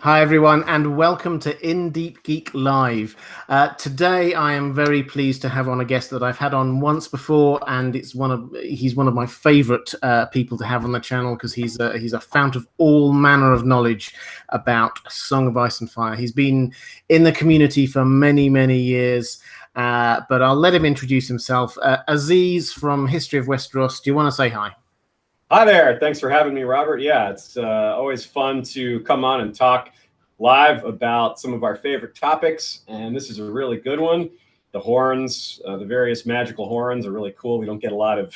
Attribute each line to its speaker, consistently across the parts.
Speaker 1: Hi everyone, and welcome to Deep Geek Live. Today, I am very pleased to have on a guest that I've had on once before, and he's one of my favourite people to have on the channel because he's a fount of all manner of knowledge about Song of Ice and Fire. He's been in the community for many years, but I'll let him introduce himself. Aziz from History of Westeros. Do you want to say hi?
Speaker 2: Hi there. Thanks for having me, Robert. Yeah, it's always fun to come on and talk live about some of our favorite topics, and this is a really good one. The horns, the various magical horns are really cool. We don't get a lot of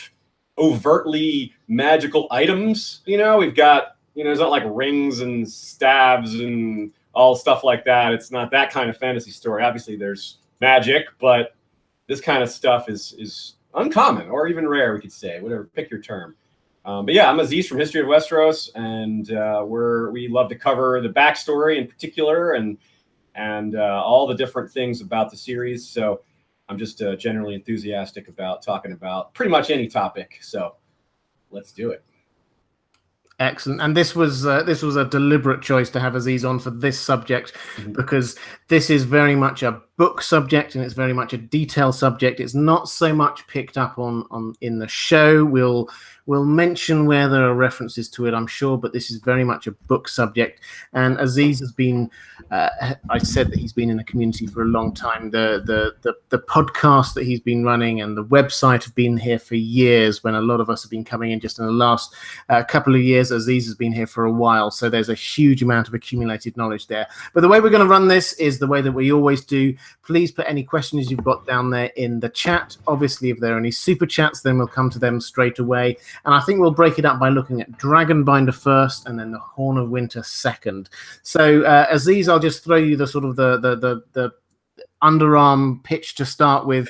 Speaker 2: overtly magical items. We've got, it's not like rings and staves and all stuff like that. It's not that kind of fantasy story. Obviously, there's magic, but this kind of stuff is uncommon or even rare, we could say, whatever, pick your term. But yeah, I'm Aziz from History of Westeros, and we love to cover the backstory in particular and all the different things about the series. So I'm just generally enthusiastic about talking about pretty much any topic. So let's do it.
Speaker 1: Excellent. And this was a deliberate choice to have Aziz on for this subject, because this is very much a book subject and it's very much a detailed subject. It's not so much picked up on in the show. We'll mention where there are references to it, I'm sure, but this is very much a book subject. And Aziz has been, I said that he's been in the community for a long time. The podcast that he's been running and the website have been here for years, when a lot of us have been coming in just in the last couple of years. Aziz has been here for a while, so there's a huge amount of accumulated knowledge there. But the way we're going to run this is the way that we always do. Please put any questions you've got down there in the chat. Obviously, if there are any super chats, then we'll come to them straight away. And I think we'll break it up by looking at Dragonbinder first and then the Horn of Winter second. So, Aziz, I'll just throw you the sort of the underarm pitch to start with.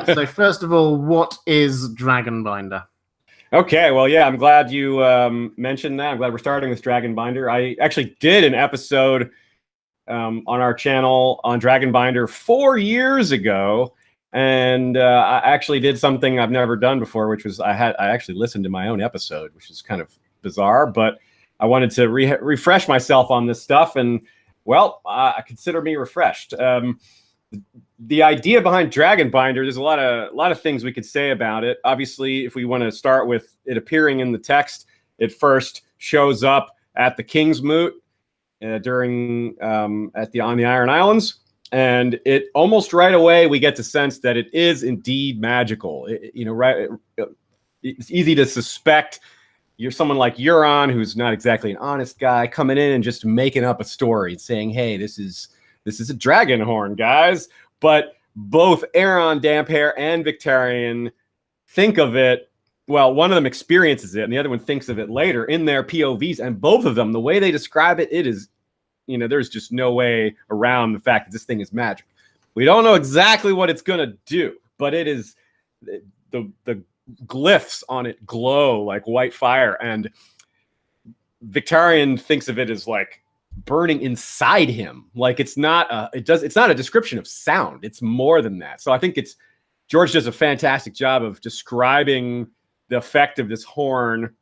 Speaker 1: So first of all, what is Dragonbinder?
Speaker 2: Okay, well, yeah, I'm glad you mentioned that. I'm glad we're starting with Dragonbinder. I actually did an episode on our channel on Dragonbinder 4 years ago. And I actually did something I've never done before, which was I actually listened to my own episode, which is kind of bizarre, but I wanted to refresh myself on this stuff, and well, I consider me refreshed. The idea behind Dragonbinder, there's a lot of things we could say about it. Obviously, if we want to start with it appearing in the text, it first shows up at the King's Moot on the Iron Islands. And it almost right away, we get the sense that it is indeed magical. It's easy to suspect you're someone like Euron, who's not exactly an honest guy, coming in and just making up a story and saying, hey, this is a dragon horn, guys. But both Euron, Damphair, and Victarion think of it. Well, one of them experiences it, and the other one thinks of it later in their POVs. And both of them, the way they describe it, it is, there's just no way around the fact that this thing is magic. We don't know exactly what it's going to do, but it is, the glyphs on it glow like white fire. And Victarion thinks of it as like burning inside him. Like it's not a description of sound. It's more than that. So I think George does a fantastic job of describing the effect of this horn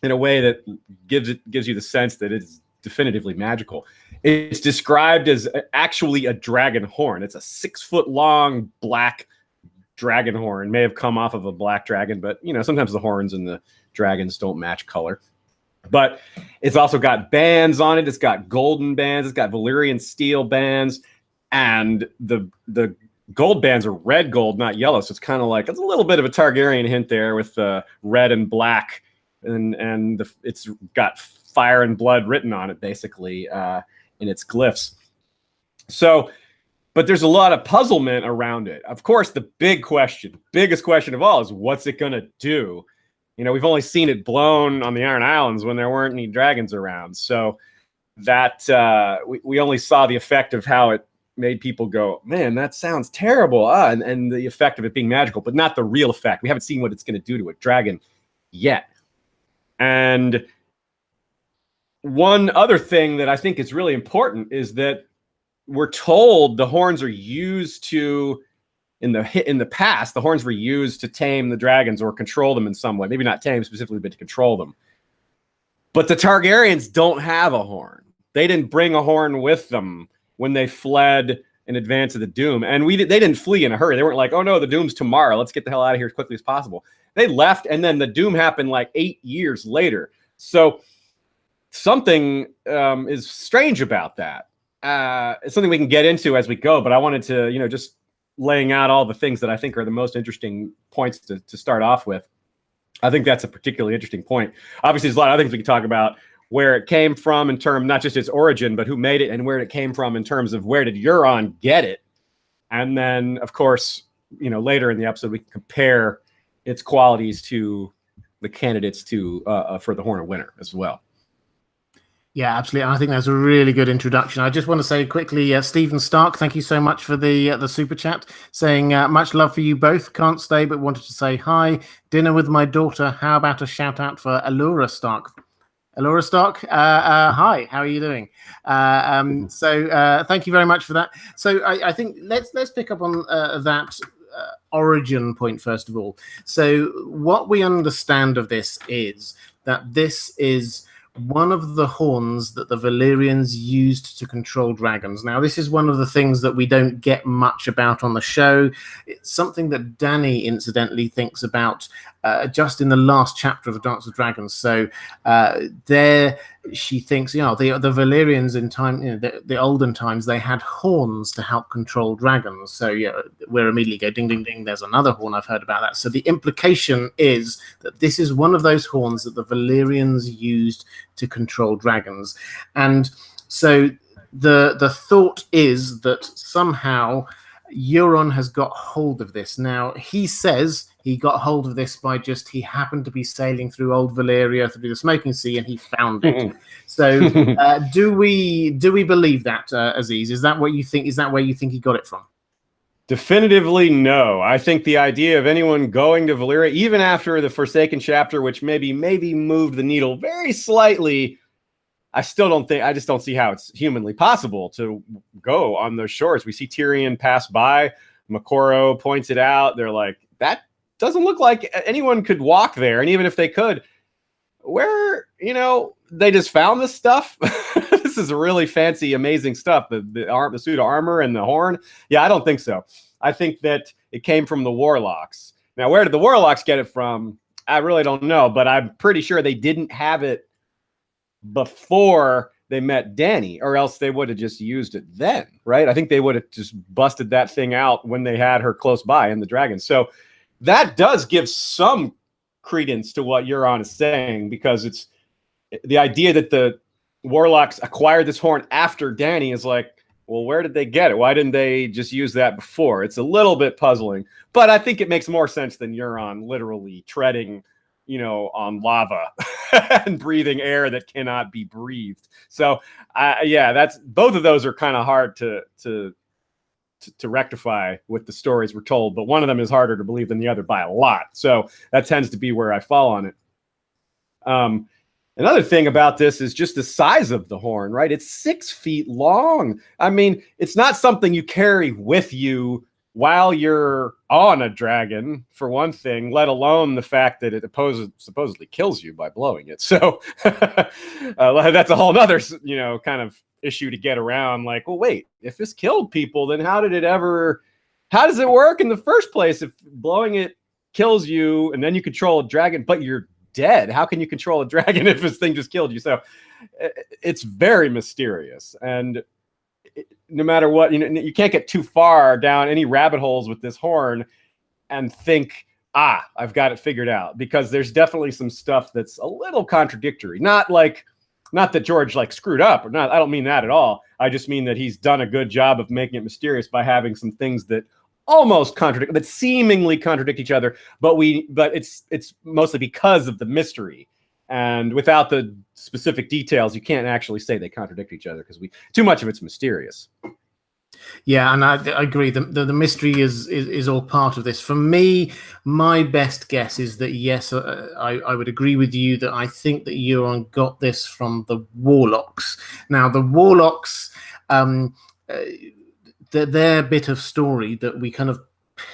Speaker 2: in a way that gives you the sense that it's definitively magical. It's described as actually a dragon horn. It's a 6-foot-long black dragon horn. May have come off of a black dragon, but sometimes the horns and the dragons don't match color. But it's also got bands on it. It's got golden bands. It's got Valyrian steel bands, and the gold bands are red gold, not yellow. So it's kind of like it's a little bit of a Targaryen hint there with red and black, and it's got fire and blood written on it, basically, in its glyphs. So, but there's a lot of puzzlement around it. Of course, the biggest question of all is, what's it going to do? We've only seen it blown on the Iron Islands when there weren't any dragons around. So that we only saw the effect of how it made people go, man, that sounds terrible. And the effect of it being magical, but not the real effect. We haven't seen what it's going to do to a dragon yet. And one other thing that I think is really important is that we're told the horns are used to, in the past, the horns were used to tame the dragons or control them in some way. Maybe not tame specifically, but to control them. But the Targaryens don't have a horn. They didn't bring a horn with them when they fled in advance of the doom. And they didn't flee in a hurry. They weren't like, oh no, the doom's tomorrow, let's get the hell out of here as quickly as possible. They left, and then the doom happened like 8 years later. So something is strange about that. It's something we can get into as we go, but I wanted to, just laying out all the things that I think are the most interesting points to start off with. I think that's a particularly interesting point. Obviously, there's a lot of other things we can talk about, where it came from in terms, not just its origin, but who made it and where it came from in terms of where did Euron get it. And then, of course, later in the episode, we can compare its qualities to the candidates for the Horn of Winter as well.
Speaker 1: Yeah, absolutely. I think that's a really good introduction. I just want to say quickly, Stephen Stark, thank you so much for the super chat, saying much love for you both. Can't stay, but wanted to say hi. Dinner with my daughter. How about a shout out for Allura Stark? Allura Stark, hi. How are you doing? So thank you very much for that. So I think let's pick up on that origin point first of all. So what we understand of this is that this is one of the horns that the Valyrians used to control dragons. Now, this is one of the things that we don't get much about on the show. It's something that Dany, incidentally, thinks about just in the last chapter of Dance of Dragons. So there she thinks, the Valyrians in time, the olden times, they had horns to help control dragons. So we're immediately go ding, ding, ding. There's another horn. I've heard about that. So the implication is that this is one of those horns that the Valyrians used to control dragons. And so the thought is that somehow Euron has got hold of this. Now, he says he got hold of this by he happened to be sailing through Old Valyria, through the Smoking Sea, and he found it. So do we believe that, Aziz? Is that what you think? Is that where you think he got it from?
Speaker 2: Definitively no. I think the idea of anyone going to Valyria, even after the Forsaken chapter, which maybe moved the needle very slightly, I just don't see how it's humanly possible to go on those shores. We see Tyrion pass by. Makoro points it out. They're like, that doesn't look like anyone could walk there. And even if they could, they just found this stuff. This is really fancy, amazing stuff. The suit of armor and the horn. Yeah, I don't think so. I think that it came from the Warlocks. Now, where did the Warlocks get it from? I really don't know, but I'm pretty sure they didn't have it before they met Dany, or else they would have just used it then, right? I think they would have just busted that thing out when they had her close by in the dragon. So that does give some credence to what Euron is saying, because it's the idea that the Warlocks acquired this horn after Dany is like, well, where did they get it? Why didn't they just use that before? It's a little bit puzzling, but I think it makes more sense than Euron literally treading on lava and breathing air that cannot be breathed. So that's both of those are kind of hard to rectify with the stories we're told, but one of them is harder to believe than the other by a lot. So that tends to be where I fall on it. Another thing about this is just the size of the horn, right? It's 6 feet long. I mean, it's not something you carry with you while you're on a dragon, for one thing, let alone the fact that it supposedly kills you by blowing it. So that's a whole nother, kind of issue to get around. Like, well, wait, if this killed people, then how does it work in the first place? If blowing it kills you and then you control a dragon, but you're dead, how can you control a dragon if this thing just killed you? So it's very mysterious. And no matter what, you can't get too far down any rabbit holes with this horn and think, I've got it figured out, because there's definitely some stuff that's a little contradictory. Not that George screwed up or not. I don't mean that at all. I just mean that he's done a good job of making it mysterious by having some things that almost contradict, that seemingly contradict each other, but it's mostly because of the mystery. And without the specific details, you can't actually say they contradict each other, because too much of it's mysterious.
Speaker 1: Yeah, and I agree. The mystery is all part of this. For me, my best guess is that yes, I would agree with you that I think that Euron got this from the Warlocks. Now, the Warlocks, their bit of story that we kind of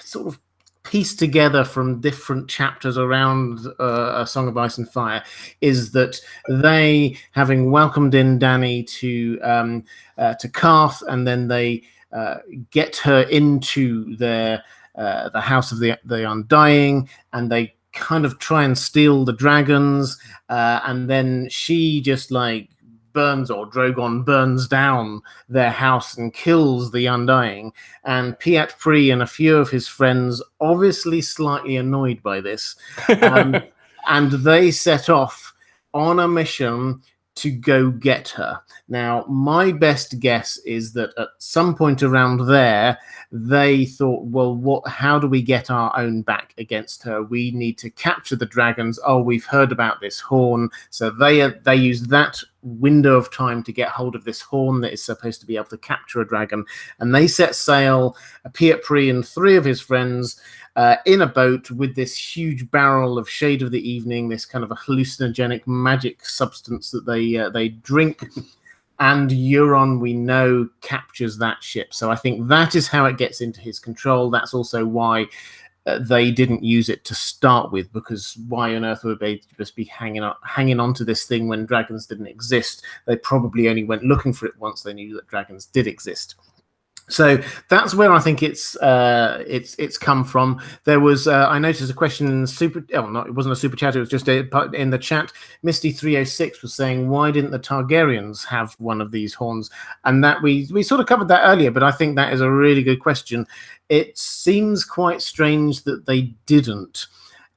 Speaker 1: sort of pieced together from different chapters around A Song of Ice and Fire is that they, having welcomed in Dany to Karth, and then they get her into the House of the Undying, and they kind of try and steal the dragons, and then she just like burns, or Drogon burns down their house and kills the Undying. And Piat Pri and a few of his friends, obviously slightly annoyed by this, and they set off on a mission to go get her. Now, my best guess is that at some point around there, they thought, well, how do we get our own back against her? We need to capture the dragons. Oh, we've heard about this horn. So they used that window of time to get hold of this horn that is supposed to be able to capture a dragon. And they set sail, Piat Pri and 3 of his friends, in a boat with this huge barrel of Shade of the Evening, this kind of a hallucinogenic magic substance that they drink. And Euron, we know, captures that ship. So I think that is how it gets into his control. That's also why they didn't use it to start with, because why on earth would they just be hanging on to this thing when dragons didn't exist? They probably only went looking for it once they knew that dragons did exist. So that's where I think it's come from. There was I noticed a question in the it wasn't a super chat, it was just in the chat. Misty306 was saying, why didn't the Targaryens have one of these horns? And that we sort of covered that earlier, but I think that is a really good question. It seems quite strange that they didn't.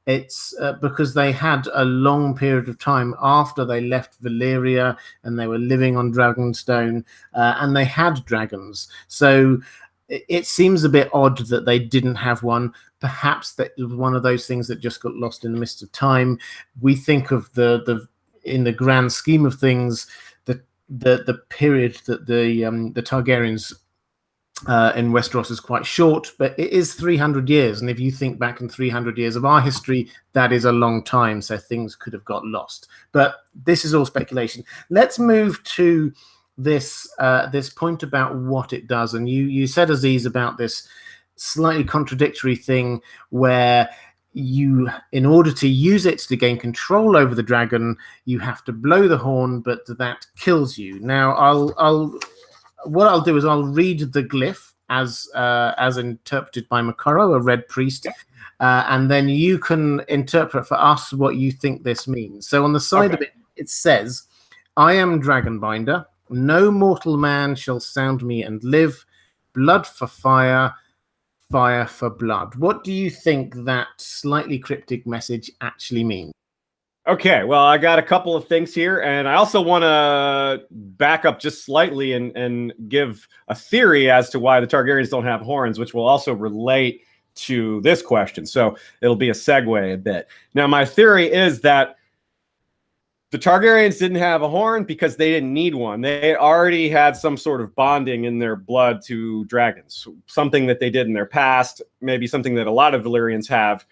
Speaker 1: It's because they had a long period of time after they left Valyria and they were living on Dragonstone, and they had dragons. So it seems a bit odd that they didn't have one. Perhaps that was one of those things that just got lost in the mist of time. We think of the in the grand scheme of things, the period that the Targaryens in Westeros is quite short, but it is 300 years. And if you think back in 300 years of our history, that is a long time. So things could have got lost. But this is all speculation. Let's move to this point about what it does. And you said, Aziz, about this slightly contradictory thing where you, in order to use it to gain control over the dragon, you have to blow the horn, but that kills you. Now, what I'll do is I'll read the glyph as interpreted by Makaro, a red priest, and then you can interpret for us what you think this means. So on the side of it, it says, I am Dragonbinder. No mortal man shall sound me and live. Blood for fire, fire for blood. What do you think that slightly cryptic message actually means?
Speaker 2: Okay, well, I got a couple of things here, and I also want to back up just slightly and give a theory as to why the Targaryens don't have horns, which will also relate to this question. So it'll be a segue a bit. Now, my theory is that the Targaryens didn't have a horn because they didn't need one. They already had some sort of bonding in their blood to dragons, something that they did in their past, maybe something that a lot of Valyrians have.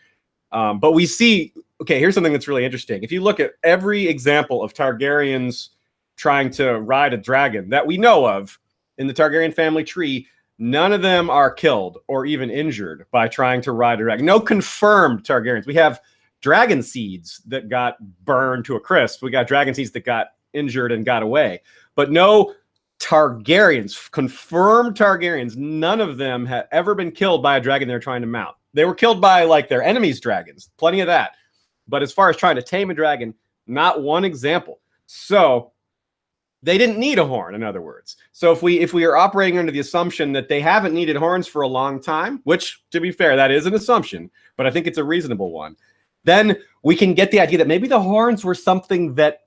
Speaker 2: But we see, okay, here's something that's really interesting. If you look at every example of Targaryens trying to ride a dragon that we know of in the Targaryen family tree, none of them are killed or even injured by trying to ride a dragon. No confirmed Targaryens. We have dragon seeds that got burned to a crisp. We got dragon seeds that got injured and got away. But no Targaryens, confirmed Targaryens, none of them have ever been killed by a dragon they're trying to mount. They were killed by like their enemies' dragons, plenty of that. But as far as trying to tame a dragon, not one example. So they didn't need a horn, in other words. So if we are operating under the assumption that they haven't needed horns for a long time, which, to be fair, that is an assumption, but I think it's a reasonable one, then we can get the idea that maybe the horns were something that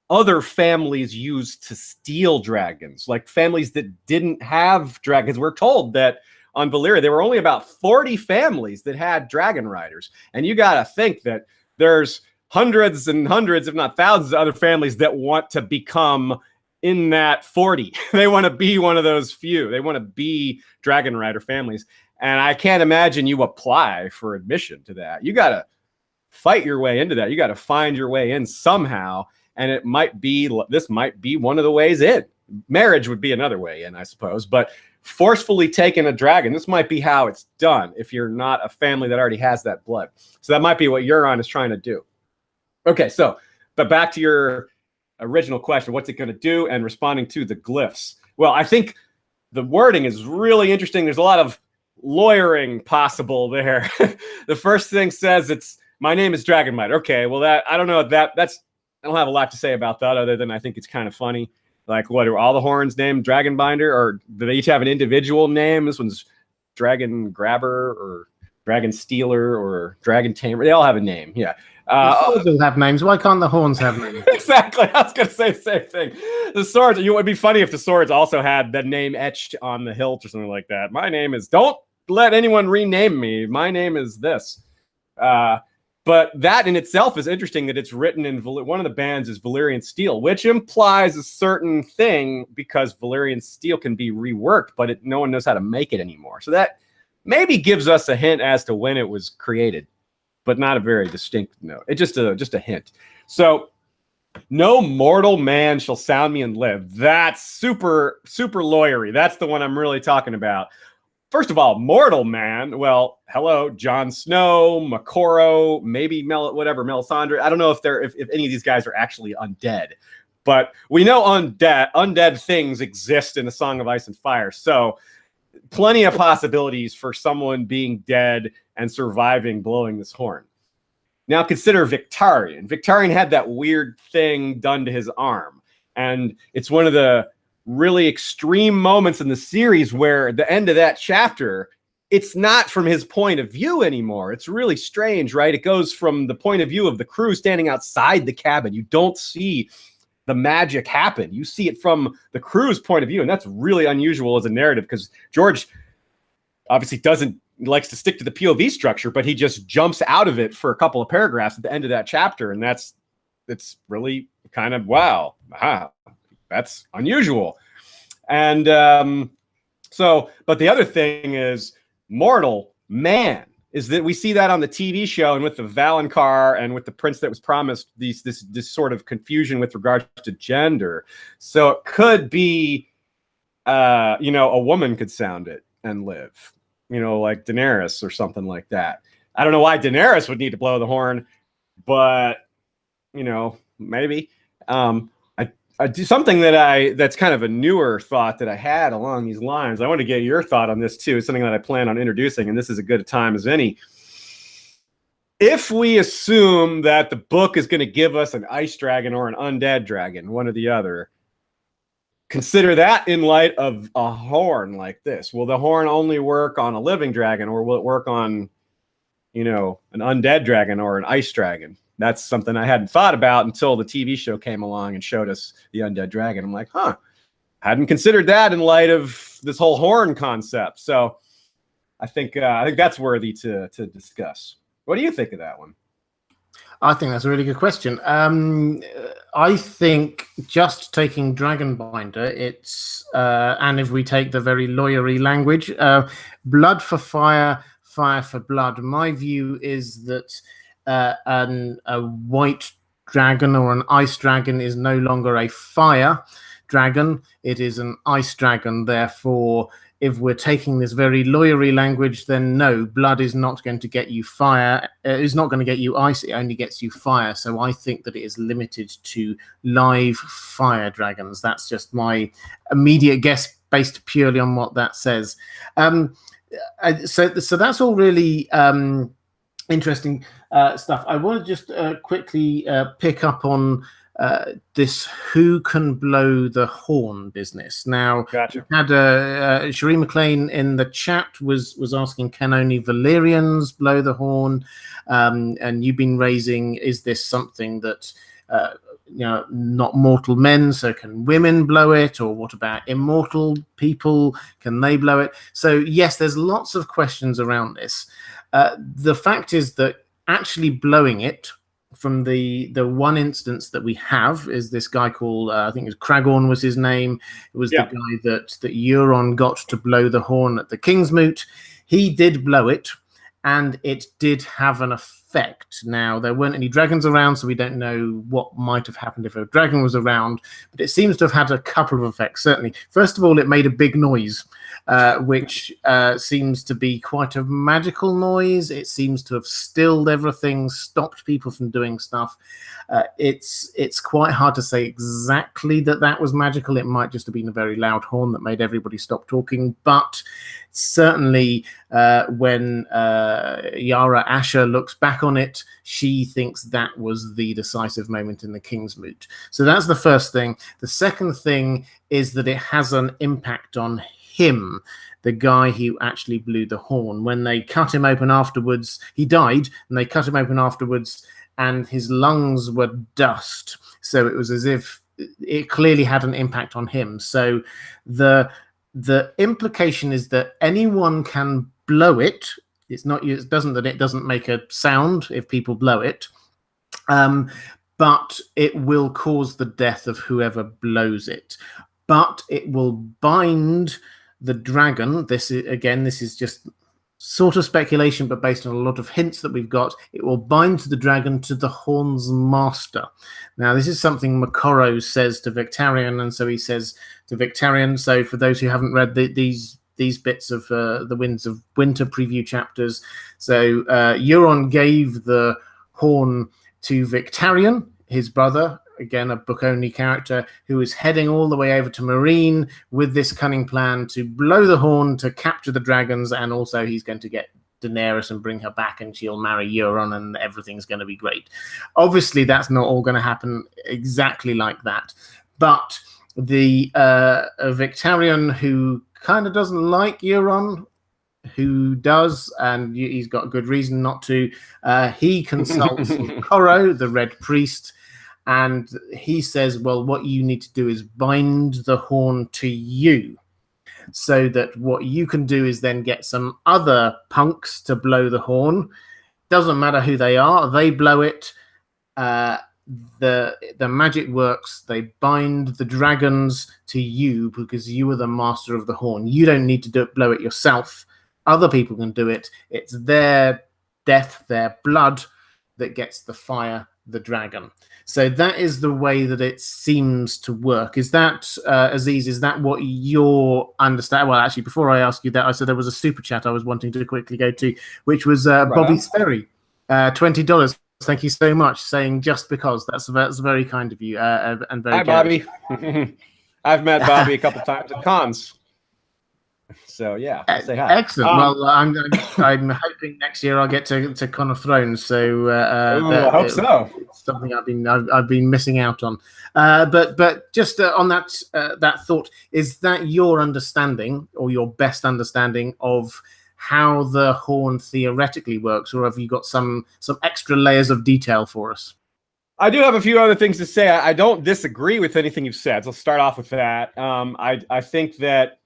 Speaker 2: other families used to steal dragons, like families that didn't have dragons. We're told that on Valyria, there were only about 40 families that had dragon riders. And you got to think that there's hundreds and hundreds, if not thousands, of other families that want to become in that 40. They want to be one of those few. They want to be dragon rider families. And I can't imagine you apply for admission to that. You got to fight your way into that. You got to find your way in somehow. And this might be one of the ways in. Marriage would be another way in, I suppose. But forcefully taken a dragon. This might be how it's done if you're not a family that already has that blood. So that might be what Euron is trying to do. Okay, so, but back to your original question, what's it going to do? And responding to the glyphs. Well, I think the wording is really interesting. There's a lot of lawyering possible there. The first thing says my name is Dragonbinder. Okay, well I don't know that's I don't have a lot to say about that other than I think it's kind of funny. Like, what are all the horns named Dragonbinder, or do they each have an individual name? This one's Dragon Grabber or Dragon Stealer or Dragon Tamer. They all have a name. Yeah.
Speaker 1: The swords all have names. Why can't the horns have names?
Speaker 2: Exactly. I was going to say the same thing. The swords. It would be funny if the swords also had the name etched on the hilt or something like that. My name is. Don't let anyone rename me. My name is this. But that in itself is interesting that it's written in one of the bands is Valyrian steel, which implies a certain thing because Valyrian steel can be reworked, but no one knows how to make it anymore. So that maybe gives us a hint as to when it was created, but not a very distinct note. It's just a hint. So no mortal man shall sound me and live. That's super, super lawyery. That's the one I'm really talking about. First of all, mortal man. Well, hello, Jon Snow, Makoro, maybe Melisandre. I don't know if any of these guys are actually undead, but we know undead things exist in the Song of Ice and Fire. So plenty of possibilities for someone being dead and surviving blowing this horn. Now consider Victarion. Victarion had that weird thing done to his arm, and it's one of the really extreme moments in the series where at the end of that chapter, it's not from his point of view anymore. It's really strange, right? It goes from the point of view of the crew standing outside the cabin. You don't see the magic happen. You see it from the crew's point of view, and that's really unusual as a narrative because George obviously likes to stick to the POV structure, but he just jumps out of it for a couple of paragraphs at the end of that chapter, and it's really kind of wow. Aha. That's unusual. And but the other thing is mortal man is that we see that on the TV show and with the Valonqar and with the prince that was promised this sort of confusion with regards to gender. So it could be, a woman could sound it and live, like Daenerys or something like that. I don't know why Daenerys would need to blow the horn, but maybe. I do something that's kind of a newer thought that I had along these lines. I want to get your thought on this too. It's something that I plan on introducing, and this is as good a time as any. If we assume that the book is going to give us an ice dragon or an undead dragon, one or the other, consider that in light of a horn like this. Will the horn only work on a living dragon, or will it work on, an undead dragon or an ice dragon? That's something I hadn't thought about until the TV show came along and showed us the undead dragon. I'm like, hadn't considered that in light of this whole horn concept. So I think that's worthy to discuss. What do you think of that one?
Speaker 1: I think that's a really good question. I think just taking Dragonbinder, it's and if we take the very lawyery language, blood for fire, fire for blood. My view is that a white dragon or an ice dragon is no longer a fire dragon. It is an ice dragon. Therefore, if we're taking this very lawyery language, then no, blood is not going to get you fire. It's not going to get you ice. It only gets you fire. So I think that it is limited to live fire dragons. That's just my immediate guess based purely on what that says. So that's all really interesting stuff. I want to just quickly pick up on this who can blow the horn business. Now,
Speaker 2: gotcha.
Speaker 1: We had Cherie McLean in the chat was asking, can only Valyrians blow the horn? And you've been raising, is this something that not mortal men, so can women blow it? Or what about immortal people? Can they blow it? So yes, there's lots of questions around this. The fact is that actually blowing it, from the one instance that we have, is this guy called I think it was Cragorn was his name. It was the guy that Euron got to blow the horn at the Kingsmoot. He did blow it, and it did have an effect. effect. Now, there weren't any dragons around, so we don't know what might have happened if a dragon was around, but it seems to have had a couple of effects, certainly. First of all, it made a big noise, which seems to be quite a magical noise. It seems to have stilled everything, stopped people from doing stuff. It's quite hard to say exactly that was magical. It might just have been a very loud horn that made everybody stop talking, but certainly when Yara Asher looks back on it, she thinks that was the decisive moment in the King's Moot. So that's the first thing. The second thing is that it has an impact on him, the guy who actually blew the horn. When they cut him open afterwards, he died, and they cut him open afterwards, and his lungs were dust. So it was as if it clearly had an impact on him. So the implication is that anyone can blow it. It doesn't make a sound if people blow it, but it will cause the death of whoever blows it. But it will bind the dragon. This is just sort of speculation, but based on a lot of hints that we've got. It will bind the dragon to the horn's master. Now, this is something Moqorro says to Victarion, and so he says to Victarion. So for those who haven't read these bits of the Winds of Winter preview chapters, so Euron gave the horn to Victarion, his brother, again a book-only character, who is heading all the way over to Meereen with this cunning plan to blow the horn to capture the dragons, and also he's going to get Daenerys and bring her back, and she'll marry Euron, and everything's going to be great. Obviously, that's not all going to happen exactly like that, but the Victarion, who kind of doesn't like Euron, who does, and he's got good reason not to, he consults Moqorro, the Red Priest, and he says, well, what you need to do is bind the horn to you, so that what you can do is then get some other punks to blow the horn. Doesn't matter who they are, they blow it. The magic works. They bind the dragons to you because you are the master of the horn. You don't need to blow it yourself. Other people can do it. It's their death, their blood, that gets the fire, the dragon. So that is the way that it seems to work. Is that, Aziz, is that what you're understanding? Well, actually, before I ask you that, I said there was a super chat I was wanting to quickly go to, which was Bobby Sperry, $20. Thank you so much, saying just because. That's very kind of you, and very. Hi,
Speaker 2: Bobby. I've met Bobby a couple times at cons. So yeah, say hi.
Speaker 1: Excellent. Well, I'm hoping next year I'll get to Con of Thrones. So
Speaker 2: I hope so.
Speaker 1: It's something I've been missing out on. But just on that thought, is that your understanding or your best understanding of how the horn theoretically works, or have you got some extra layers of detail for us?
Speaker 2: I do have a few other things to say. I don't disagree with anything you've said. So let's start off with that. I think that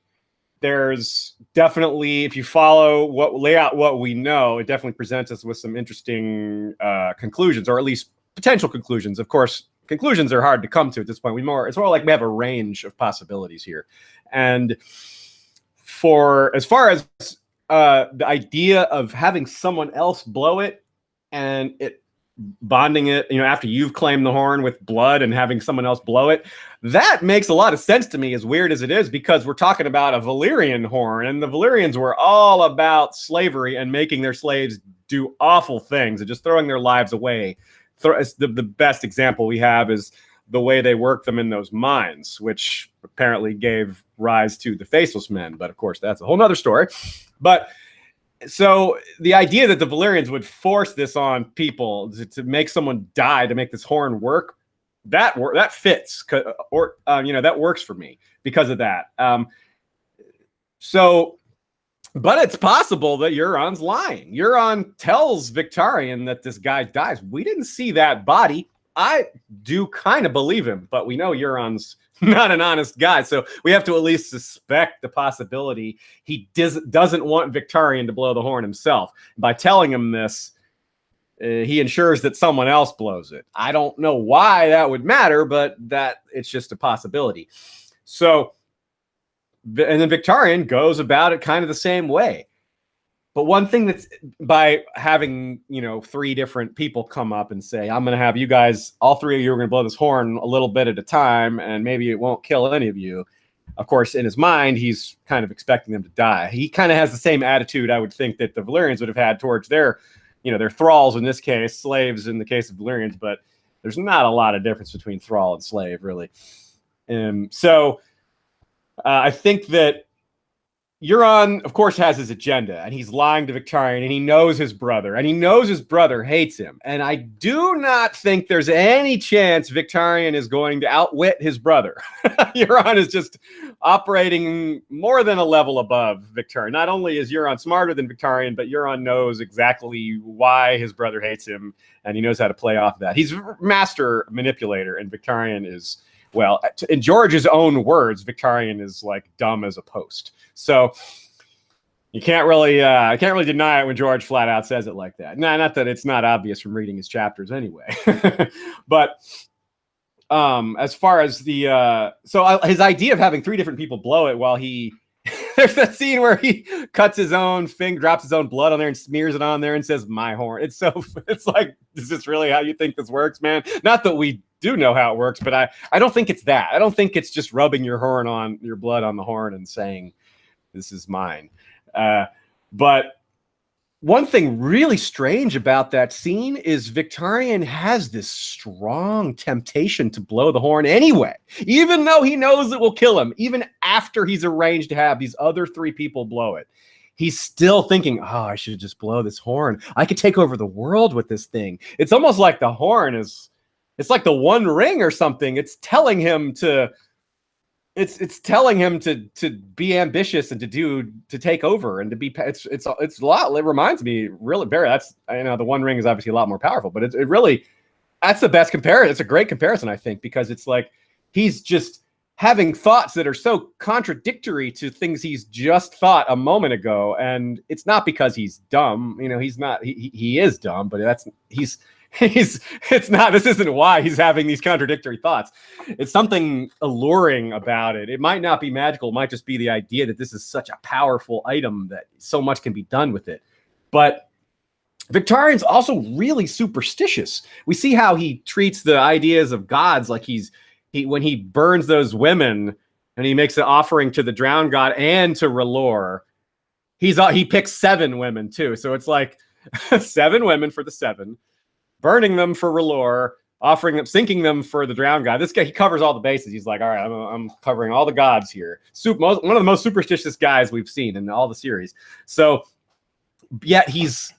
Speaker 2: there's definitely, if you lay out what we know, it definitely presents us with some interesting conclusions, or at least potential conclusions. Of course, conclusions are hard to come to at this point. It's more like we have a range of possibilities here. And as far as the idea of having someone else blow it and it bonding it, after you've claimed the horn with blood and having someone else blow it, that makes a lot of sense to me, as weird as it is, because we're talking about a Valyrian horn, and the Valyrians were all about slavery and making their slaves do awful things and just throwing their lives away. The best example we have is the way they worked them in those mines, which apparently gave rise to the Faceless Men. But of course, that's a whole nother story. But so the idea that the Valyrians would force this on people to make someone die to make this horn work, that fits, or that works for me because of that. But it's possible that Euron's lying. Euron tells Victarion that this guy dies. We didn't see that body. I do kind of believe him, but we know Euron's not an honest guy, so we have to at least suspect the possibility he doesn't want Victarion to blow the horn himself. By telling him this, he ensures that someone else blows it. I don't know why that would matter, but that it's just a possibility. So, and then Victarion goes about it kind of the same way. But one thing that's by having, you know, 3 different people come up and say, I'm going to have you guys, all 3 of you are going to blow this horn a little bit at a time, and maybe it won't kill any of you. Of course, in his mind, he's kind of expecting them to die. He kind of has the same attitude, I would think, that the Valyrians would have had towards their, you know, their thralls in this case, slaves in the case of Valyrians, but there's not a lot of difference between thrall and slave, really. So I think that Euron, of course, has his agenda, and he's lying to Victarion, and he knows his brother, hates him. And I do not think there's any chance Victarion is going to outwit his brother. Euron is just operating more than a level above Victarion. Not only is Euron smarter than Victarion, but Euron knows exactly why his brother hates him, and he knows how to play off that. He's a master manipulator, and Victarion is, well, in George's own words, Victarion is like dumb as a post. So you can't really deny it when George flat out says it like that. Nah, not that it's not obvious from reading his chapters anyway. But as far as the his idea of having 3 different people blow it while he there's that scene where he cuts his own finger, drops his own blood on there and smears it on there and says, "My horn." It's like, is this really how you think this works, man? Not that we do know how it works, but I don't think it's that. I don't think it's just rubbing your blood on the horn and saying, "This is mine." But one thing really strange about that scene is Victarion has this strong temptation to blow the horn anyway, even though he knows it will kill him. Even after he's arranged to have these other 3 people blow it, he's still thinking, "Oh, I should just blow this horn. I could take over the world with this thing." It's almost like the horn it's like the One Ring or something. It's telling him to be ambitious and to take over and to be. It's a lot. It reminds me, really, Barry. That's, I know the One Ring is obviously a lot more powerful, but it really, that's the best comparison. It's a great comparison, I think, because it's like he's just having thoughts that are so contradictory to things he's just thought a moment ago, and it's not because he's dumb. You know, he's not. He is dumb, but it's not, this isn't why he's having these contradictory thoughts. It's something alluring about it. It might not be magical. It might just be the idea that this is such a powerful item that so much can be done with it. But Victarion's also really superstitious. We see how he treats the ideas of gods like when he burns those women and he makes an offering to the drowned god and to R'hllor, he picks 7 women too. So it's like 7 women for the 7. Burning them for R'hllor, offering them, sinking them for the drowned god. This guy, he covers all the bases. He's like, all right, I'm covering all the gods here. One of the most superstitious guys we've seen in all the series. So, yet his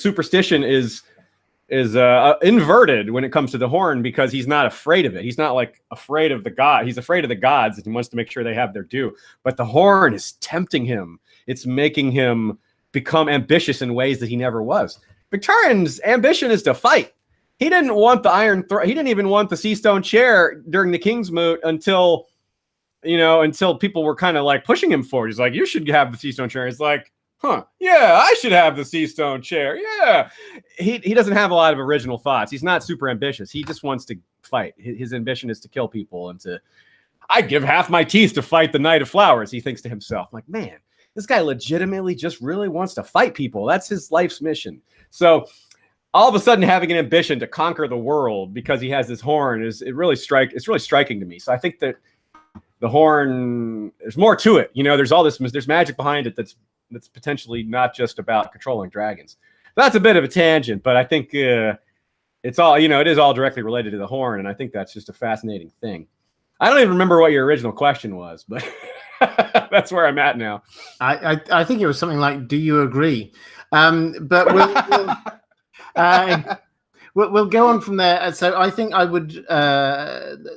Speaker 2: superstition is inverted when it comes to the horn, because he's not afraid of it. He's not like afraid of the god. He's afraid of the gods and he wants to make sure they have their due. But the horn is tempting him. It's making him become ambitious in ways that he never was. Victarion's ambition is to fight. He didn't want the Iron Throne. He didn't even want the Sea Stone chair during the King's Moot until people were kind of like pushing him forward. He's like, "You should have the Sea Stone chair." He's like, "Huh, yeah, I should have the Sea Stone chair. Yeah." He doesn't have a lot of original thoughts. He's not super ambitious. He just wants to fight. His ambition is to kill people and I'd give half my teeth to fight the Knight of Flowers, he thinks to himself. I'm like, man, this guy legitimately just really wants to fight people. That's his life's mission. So all of a sudden having an ambition to conquer the world because he has this horn it's really striking to me. So I think that the horn, there's more to it. You know, there's magic behind it that's potentially not just about controlling dragons. That's a bit of a tangent, but I think it's all, it is all directly related to the horn, and I think that's just a fascinating thing. I don't even remember what your original question was, but that's where I'm at now.
Speaker 1: I think it was something like, "Do you agree?" But we'll go on from there. So I think I would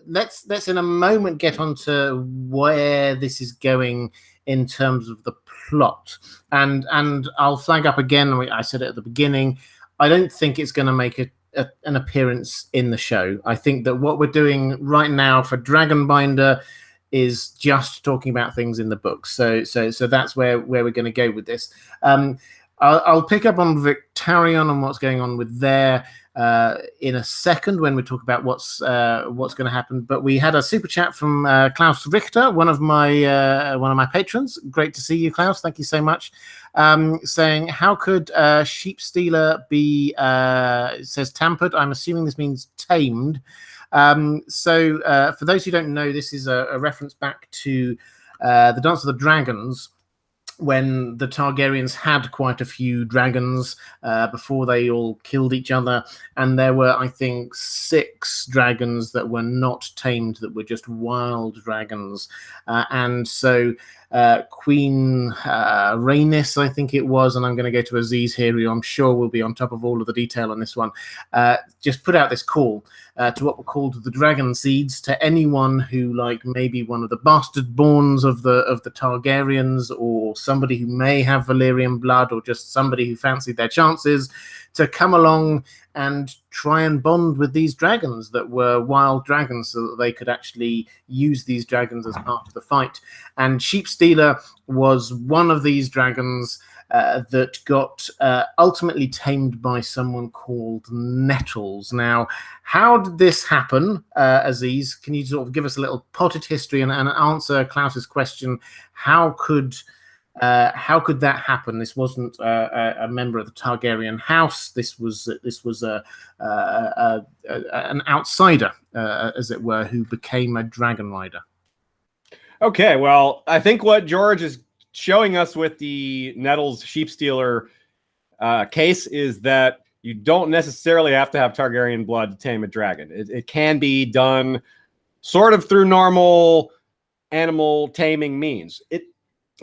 Speaker 1: let's in a moment get on to where this is going in terms of the plot, and I'll flag up again. I said it at the beginning. I don't think it's going to make an appearance in the show. I think that what we're doing right now for Dragonbinder is just talking about things in the books. So that's where we're going to go with this. I'll pick up on Victarion and what's going on with there in a second when we talk about what's going to happen. But we had a super chat from Klaus Richter, one of my patrons. Great to see you, Klaus. Thank you so much. saying, how could Sheep Stealer be, it says tampered. I'm assuming this means tamed. So for those who don't know, this is a reference back to the Dance of the Dragons, when the Targaryens had quite a few dragons before they all killed each other. And there were, I think, 6 dragons that were not tamed, that were just wild dragons. And so Queen Rhaenys, I think it was, and I'm going to go to Aziz here, who I'm sure will be on top of all of the detail on this one, just put out this call to what were called the Dragon Seeds, to anyone who, like maybe one of the bastard borns of the Targaryens, or somebody who may have Valyrian blood, or just somebody who fancied their chances, to come along and try and bond with these dragons that were wild dragons, so that they could actually use these dragons as part of the fight. And Sheep Stealer was one of these dragons that got ultimately tamed by someone called Nettles. Now, how did this happen, Aziz? Can you sort of give us a little potted history and answer Klaus's question? How could that happen? This wasn't a member of the Targaryen house. This was an outsider, as it were, who became a dragon rider.
Speaker 2: Okay, well, I think what George is showing us with the Nettles Sheep Stealer case is that you don't necessarily have to have Targaryen blood to tame a dragon. It can be done sort of through normal animal taming means.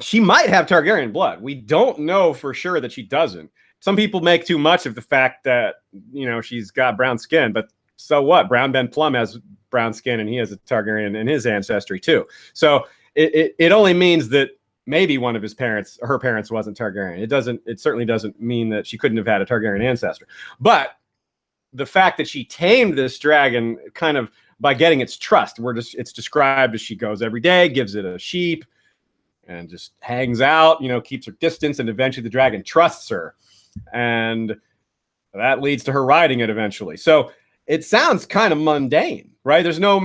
Speaker 2: She might have Targaryen blood. We don't know for sure that she doesn't. Some people make too much of the fact that, you know, she's got brown skin, but so what? Brown Ben Plum has brown skin, and he has a Targaryen in his ancestry too. So it only means that maybe one of her parents wasn't Targaryen. It certainly doesn't mean that she couldn't have had a Targaryen ancestor. But the fact that she tamed this dragon kind of by getting its trust, it's described as she goes every day, gives it a sheep, and just hangs out, you know, keeps her distance, and eventually the dragon trusts her. And that leads to her riding it eventually. So it sounds kind of mundane, right? There's no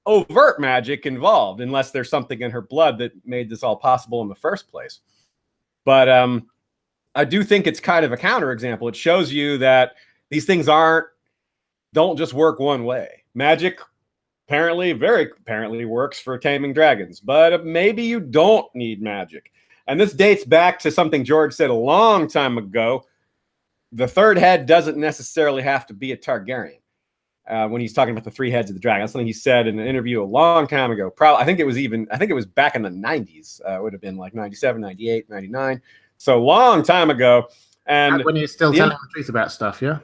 Speaker 2: overt magic involved, unless there's something in her blood that made this all possible in the first place. But I do think it's kind of a counterexample. It shows you that these things don't just work one way. Magic very apparently works for taming dragons, but maybe you don't need magic. And this dates back to something George said a long time ago. The third head doesn't necessarily have to be a Targaryen. When he's talking about the 3 heads of the dragon, that's something he said in an interview a long time ago. I think it was back in the 90s. It would have been like 97, 98, 99. So a long time ago. And
Speaker 1: when you're still telling the truth about stuff, yeah?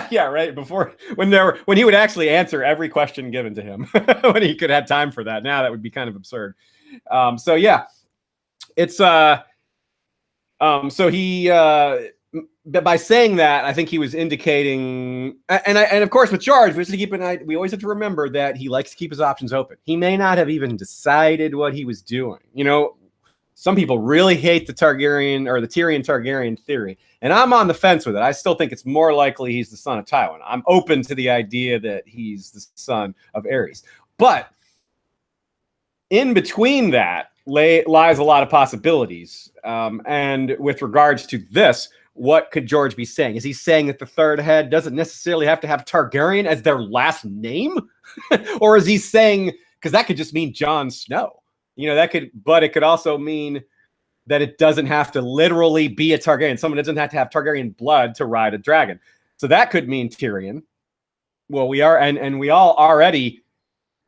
Speaker 2: Yeah, right. Before, when he would actually answer every question given to him, when he could have time for that. Now that would be kind of absurd. So yeah, it's so he by saying that, I think he was indicating, and of course with George, we always have to remember that he likes to keep his options open. He may not have even decided what he was doing. You know, some people really hate the Targaryen or the Tyrion Targaryen theory, and I'm on the fence with it. I still think it's more likely he's the son of Tywin. I'm open to the idea that he's the son of Aerys, but in between that lies a lot of possibilities. And with regards to this, what could George be saying? Is he saying that the third head doesn't necessarily have to have Targaryen as their last name? Or is he saying, because that could just mean Jon Snow? You know, but it could also mean that it doesn't have to literally be a Targaryen. Someone doesn't have to have Targaryen blood to ride a dragon. So that could mean Tyrion. Well, we all already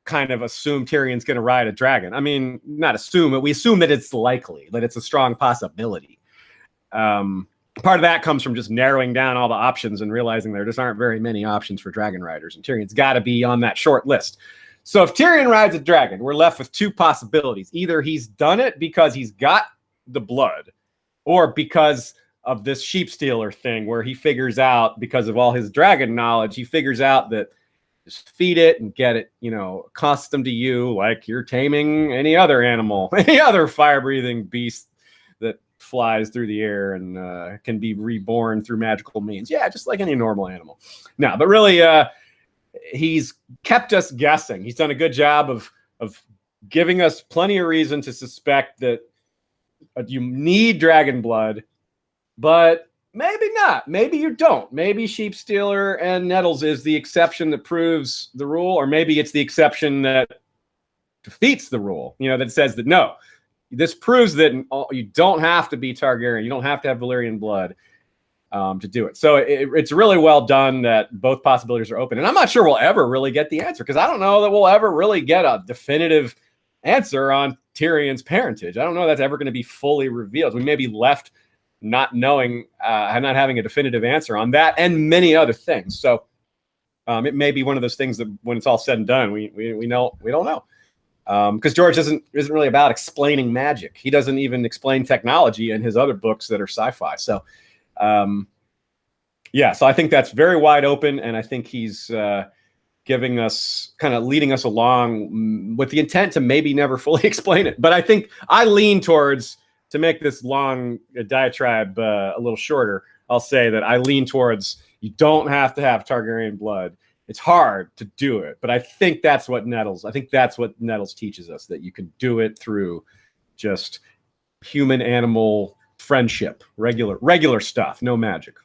Speaker 2: kind of assume Tyrion's going to ride a dragon. I mean, not assume, but we assume that it's likely, that it's a strong possibility. Part of that comes from just narrowing down all the options and realizing there just aren't very many options for dragon riders, and Tyrion's got to be on that short list. So if Tyrion rides a dragon, we're left with 2 possibilities. Either he's done it because he's got the blood, or because of this sheep stealer thing, where he figures out, because of all his dragon knowledge, he figures out that just feed it and get it, you know, accustomed to you like you're taming any other animal, any other fire-breathing beast that flies through the air and can be reborn through magical means. Yeah, just like any normal animal. No, but really, he's kept us guessing. He's done a good job of giving us plenty of reason to suspect that you need dragon blood, but maybe not. Maybe you don't. Maybe Sheep Stealer and Nettles is the exception that proves the rule, or maybe it's the exception that defeats the rule. That says that no, this proves that you don't have to be Targaryen. You don't have to have Valyrian blood to do it. So it's really well done that both possibilities are open. And I'm not sure we'll ever really get the answer, because I don't know that we'll ever really get a definitive answer on Tyrion's parentage. I don't know that's ever going to be fully revealed. We may be left not knowing, not having a definitive answer on that and many other things. So it may be one of those things that when it's all said and done, we don't know. Because George isn't really about explaining magic. He doesn't even explain technology in his other books that are sci-fi. So, so I think that's very wide open, and I think he's giving us, kind of leading us along with the intent to maybe never fully explain it. But I think I lean towards, to make this long diatribe a little shorter, I'll say that I lean towards you don't have to have Targaryen blood. It's hard to do it, but I think that's what Nettles teaches us, that you can do it through just human-animal friendship, regular stuff, no magic.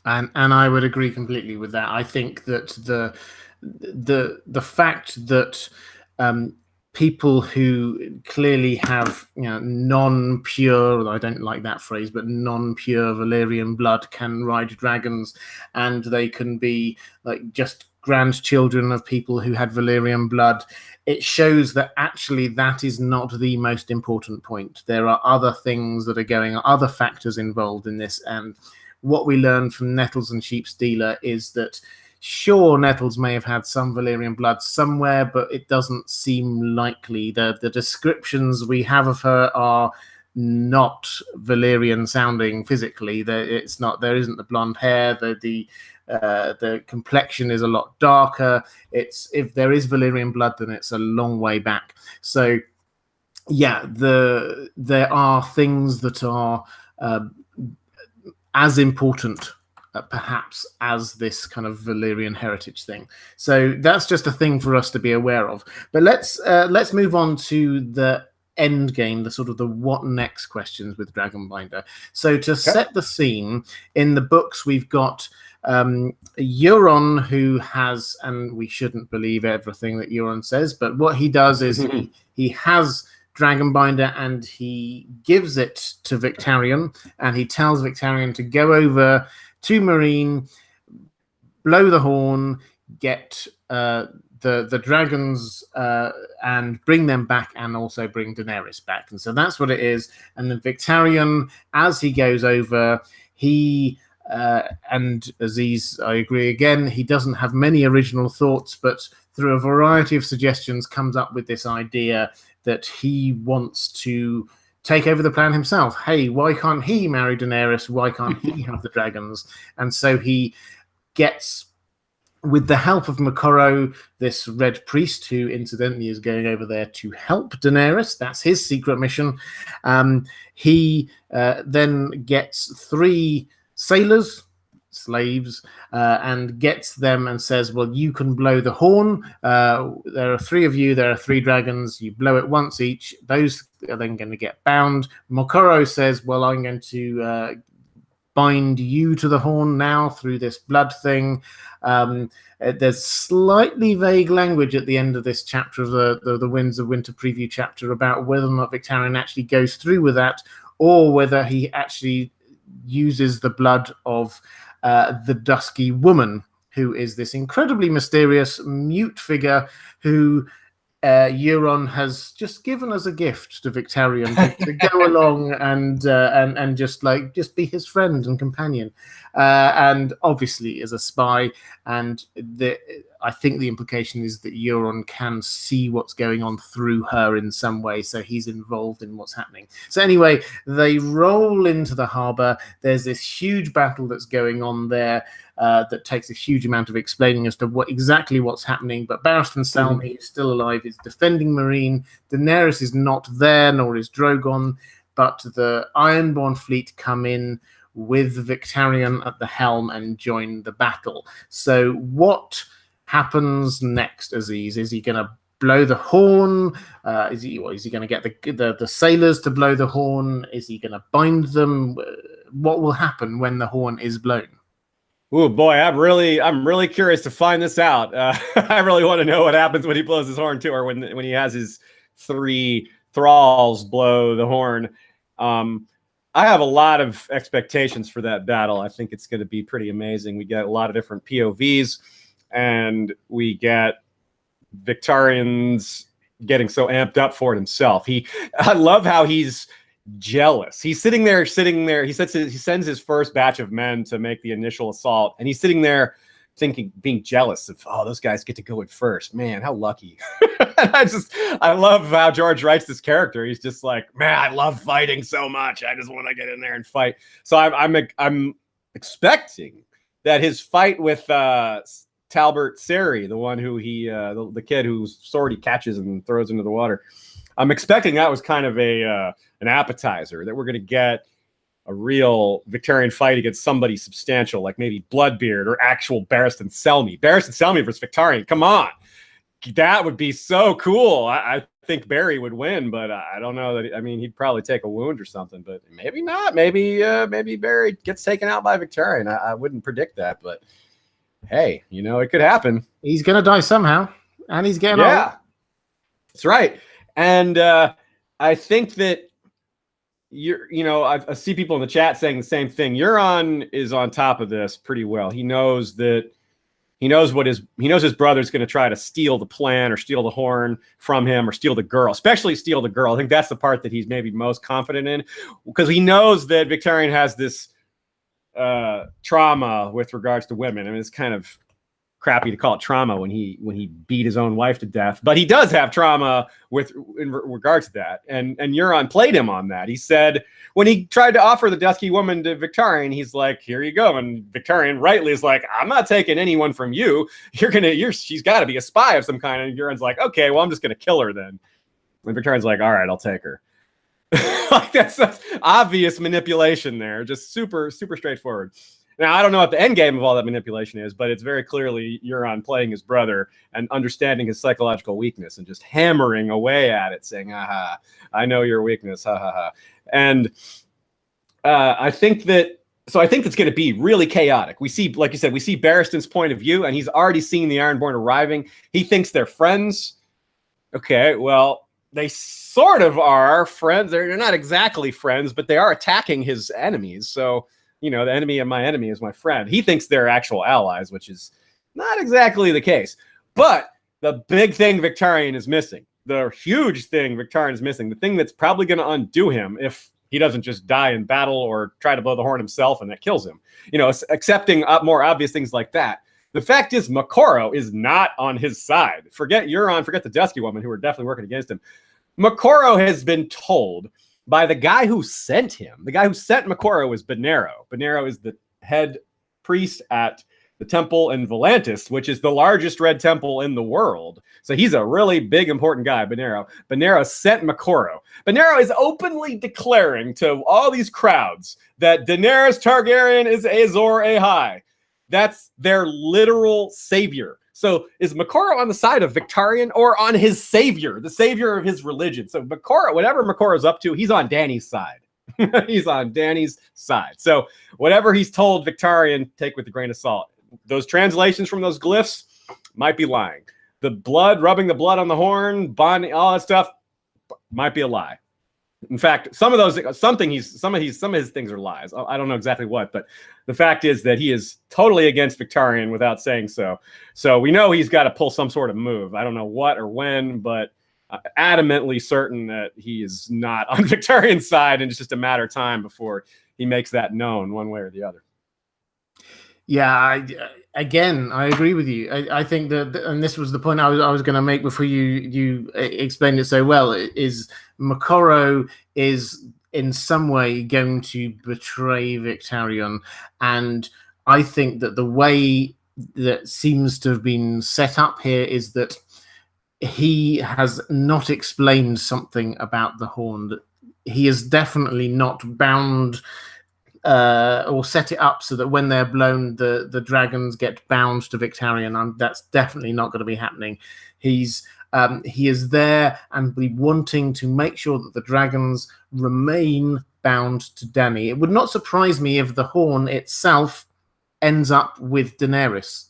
Speaker 1: And I would agree completely with that. I think that the fact that people who clearly have non-pure, I don't like that phrase, but non-pure Valyrian blood can ride dragons, and they can be like just grandchildren of people who had Valyrian blood. It shows that actually that is not the most important point. There are other things that are going on, other factors involved in this. And what we learned from Nettles and Sheep Stealer is that sure, Nettles may have had some Valyrian blood somewhere, but it doesn't seem likely. The descriptions we have of her are not Valyrian sounding physically. There isn't the blonde hair. The complexion is a lot darker. If there is Valyrian blood, then it's a long way back. So yeah, there are things that are as important perhaps as this kind of Valyrian heritage thing. So that's just a thing for us to be aware of. But let's move on to the end game, the sort of the what next questions with Dragonbinder. So to set the scene, in the books we've got Euron, who has, and we shouldn't believe everything that Euron says, but what he does is he has Dragonbinder and he gives it to Victarion, and he tells Victarion to go over to Meereen, blow the horn, get the dragons and bring them back, and also bring Daenerys back. And so that's what it is. And then Victarion, as he goes over, he and Aziz, I agree again, he doesn't have many original thoughts, but through a variety of suggestions comes up with this idea that he wants to take over the plan himself. Hey, why can't he marry Daenerys? Why can't he have the dragons? And so he gets, with the help of Moqorro, this red priest, who incidentally is going over there to help Daenerys. That's his secret mission. He then gets 3 sailors, slaves, and gets them and says, well, you can blow the horn. There are 3 of you. There are 3 dragons. You blow it once each. Those are then going to get bound. Moqorro says, well, I'm going to bind you to the horn now through this blood thing. There's slightly vague language at the end of this chapter of the Winds of Winter preview chapter about whether or not Victarion actually goes through with that, or whether he actually uses the blood of the Dusky Woman, who is this incredibly mysterious mute figure who Euron has just given as a gift to Victarion to go along and just be his friend and companion, and obviously is a spy. And I think the implication is that Euron can see what's going on through her in some way, so he's involved in what's happening. So anyway, they roll into the harbor. There's this huge battle that's going on there that takes a huge amount of explaining as to exactly what's happening. But Barristan Selmy, who's still alive, is defending Meereen. Daenerys is not there, nor is Drogon, but the Ironborn fleet come in with Victarion at the helm and join the battle. So what happens next, Aziz? Is he going to blow the horn? Is he going to get the sailors to blow the horn? Is he going to bind them? What will happen when the horn is blown?
Speaker 2: Oh boy, I'm really curious to find this out. I really want to know what happens when he blows his horn too, or when he has his 3 thralls blow the horn. I have a lot of expectations for that battle. I think it's going to be pretty amazing. We get a lot of different POVs, and we get Victarion's getting so amped up for it himself. I love how he's jealous. He's sitting there. He sends his first batch of men to make the initial assault, and he's sitting there thinking, being jealous of, oh, those guys get to go in first. Man, how lucky. I love how George writes this character. He's just like, man, I love fighting so much. I just want to get in there and fight. So I'm expecting that his fight with Talbot Seri, the one who the kid whose sword he catches and throws into the water, I'm expecting that was kind of an appetizer, that we're going to get a real Victarion fight against somebody substantial, like maybe Bloodbeard or actual Barristan Selmy. Barristan Selmy versus Victarion. Come on. That would be so cool. I think Barry would win, but I don't know that. I mean, he'd probably take a wound or something, but maybe not. Maybe Barry gets taken out by Victarion. I wouldn't predict that, but hey, it could happen.
Speaker 1: He's going to die somehow, and he's getting old.
Speaker 2: That's right. And I think that I see people in the chat saying the same thing. Euron is on top of this pretty well. He knows his brother's going to try to steal the plan or steal the horn from him or steal the girl, especially steal the girl. I think that's the part that he's maybe most confident in, because he knows that Victarion has this trauma with regards to women. I mean, it's kind of crappy to call it trauma when he beat his own wife to death, but he does have trauma in regards to that. And Euron played him on that. He said when he tried to offer the Dusky woman to Victarion, he's like, here you go. And Victarion rightly is like, I'm not taking anyone from you. She's got to be a spy of some kind. And Euron's like, okay, well, I'm just going to kill her then. And Victarion's like, all right, I'll take her. Like that's obvious manipulation there. Just super, super straightforward. Now, I don't know what the end game of all that manipulation is, but it's very clearly Euron playing his brother and understanding his psychological weakness and just hammering away at it, saying, aha, I know your weakness, ha, ha, ha. And I think it's going to be really chaotic. We see, like you said, we see Barristan's point of view, and he's already seen the Ironborn arriving. He thinks they're friends. Okay, well, they sort of are friends. They're not exactly friends, but they are attacking his enemies, so the enemy of my enemy is my friend. He thinks they're actual allies, which is not exactly the case. But the big thing Victarion is missing, the huge thing Victarion is missing, the thing that's probably going to undo him if he doesn't just die in battle or try to blow the horn himself and that kills him, accepting more obvious things like that. The fact is, Moqorro is not on his side. Forget Euron, forget the Dusky woman, who are definitely working against him. Moqorro has been told by the guy who sent him. The guy who sent Moqorro is Benerro. Benerro is the head priest at the temple in Volantis, which is the largest red temple in the world. So he's a really big, important guy, Benerro. Benerro sent Moqorro. Benerro is openly declaring to all these crowds that Daenerys Targaryen is Azor Ahai. That's their literal savior. So is Moqorro on the side of Victarion or on his savior, the savior of his religion? So Moqorro, whatever Moqorro's up to, he's on Dany's side. He's on Dany's side. So whatever he's told Victarion, take with a grain of salt. Those translations from those glyphs might be lying. The blood, rubbing the blood on the horn, bonding, all that stuff might be a lie. In fact, some of his things are lies. I don't know exactly what, but the fact is that he is totally against Victarion without saying so. So we know he's got to pull some sort of move. I don't know what or when, but adamantly certain that he is not on Victarion's side, and it's just a matter of time before he makes that known one way or the other.
Speaker 1: Yeah, I agree with you. I think that, and this was the point I was going to make before you explained it so well, is Moqorro is in some way going to betray Victarion, and I think that the way that seems to have been set up here is that he has not explained something about the horn. That he is definitely not bound or set it up so that when they're blown, the dragons get bound to Victarion. That's definitely not going to be happening. He's He is there and be wanting to make sure that the dragons remain bound to Dany. It would not surprise me if the horn itself ends up with Daenerys.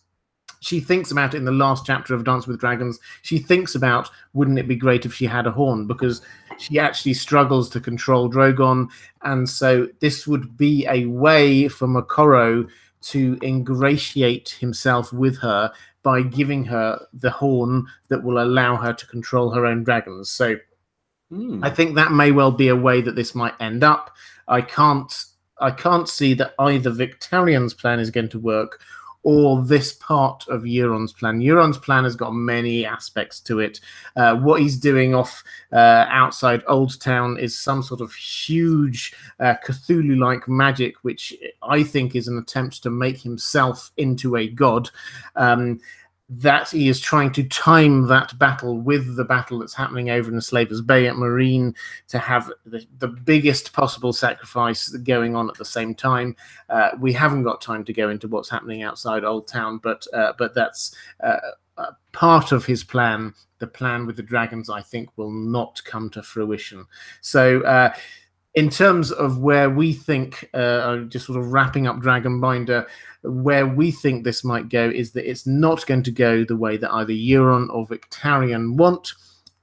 Speaker 1: She thinks about it in the last chapter of Dance with Dragons. She thinks about, wouldn't it be great if she had a horn? Because she actually struggles to control Drogon. And so this would be a way for Moqorro to ingratiate himself with her by giving her the horn that will allow her to control her own dragons. So I think that may well be a way that this might end up. I can't see that either Victarion's plan is going to work or this part of Euron's plan. Euron's plan has got many aspects to it. What he's doing off outside Old Town is some sort of huge Cthulhu-like magic, which I think is an attempt to make himself into a god. That he is trying to time that battle with the battle that's happening over in Slaver's Bay at Meereen to have the biggest possible sacrifice going on at the same time. We haven't got time to go into what's happening outside Old Town, but that's part of his plan. The plan with the dragons, I think, will not come to fruition. So in terms of where we think, just sort of wrapping up Dragonbinder, where we think this might go is that it's not going to go the way that either Euron or Victarion want.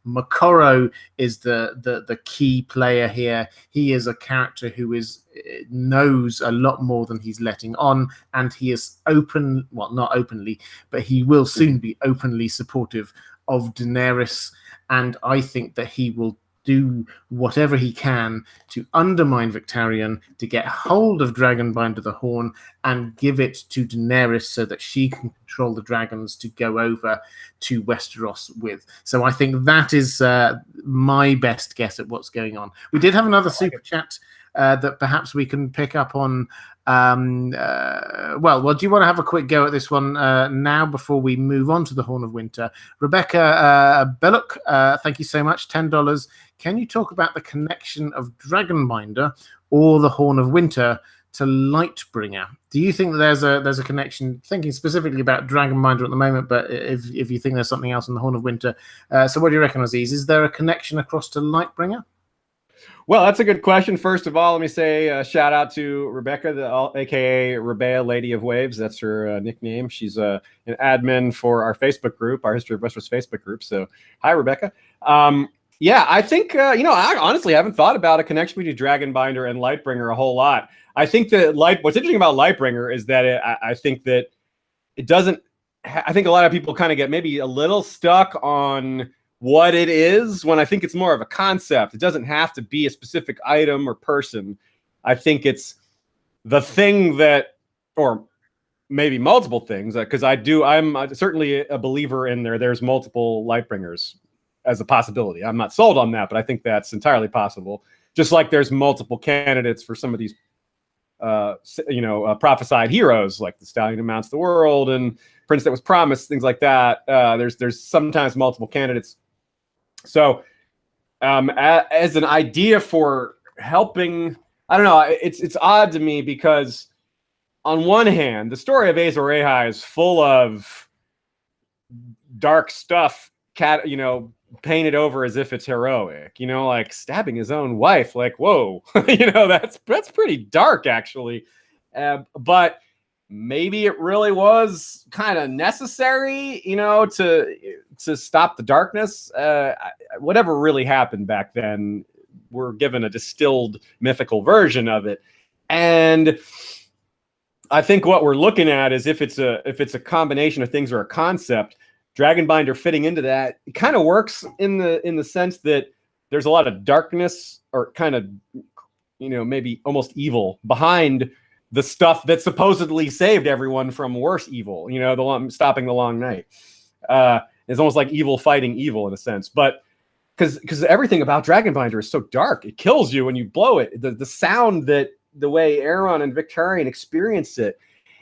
Speaker 1: Moqorro is the key player here. He is a character who knows a lot more than he's letting on, and he is not openly, but he will soon be openly supportive of Daenerys, and I think that he will do whatever he can to undermine Victarion, to get hold of Dragonbinder the Horn and give it to Daenerys so that she can control the dragons to go over to Westeros with. So I think that is my best guess at what's going on. We did have another super chat that perhaps we can pick up on. Well, do you want to have a quick go at this one now before we move on to the Horn of Winter? Rebecca Belloc, thank you so much, $10. Can you talk about the connection of Dragonbinder or the Horn of Winter to Lightbringer? Do you think that there's a connection? Thinking specifically about Dragonbinder at the moment, but if you think there's something else in the Horn of Winter, so what do you reckon, Aziz? Is there a connection across to Lightbringer?
Speaker 2: Well, that's a good question. First of all, let me say shout out to Rebecca, aka Rebea Lady of Waves. That's her nickname. She's an admin for our Facebook group, our History of Westeros Facebook group. So hi, Rebecca. Yeah, I think, I honestly haven't thought about a connection between Dragonbinder and Lightbringer a whole lot. I think that what's interesting about Lightbringer is that I think that it doesn't, I think a lot of people kind of get maybe a little stuck on what it is when I think it's more of a concept. It doesn't have to be a specific item or person. I think it's the thing that, or maybe multiple things, because I'm certainly a believer in there's multiple Lightbringers as a possibility. I'm not sold on that, but I think that's entirely possible. Just like there's multiple candidates for some of these, prophesied heroes, like the Stallion Who Mounts the World and Prince That Was Promised, things like that. There's sometimes multiple candidates. So as an idea for helping, I don't know, it's odd to me because on one hand, the story of Azor Ahai is full of dark stuff, painted over as if it's heroic, like stabbing his own wife, like, whoa, that's pretty dark, actually. But maybe it really was kind of necessary, to stop the darkness. Whatever really happened back then, we're given a distilled mythical version of it. And I think what we're looking at is if it's a combination of things or a concept, Dragonbinder fitting into that, it kind of works in the sense that there's a lot of darkness or kind of, maybe almost evil behind the stuff that supposedly saved everyone from worse evil, stopping the long night. It's almost like evil fighting evil in a sense, but because everything about Dragonbinder is so dark, it kills you when you blow it. The sound, that the way Euron and Victarion experience it,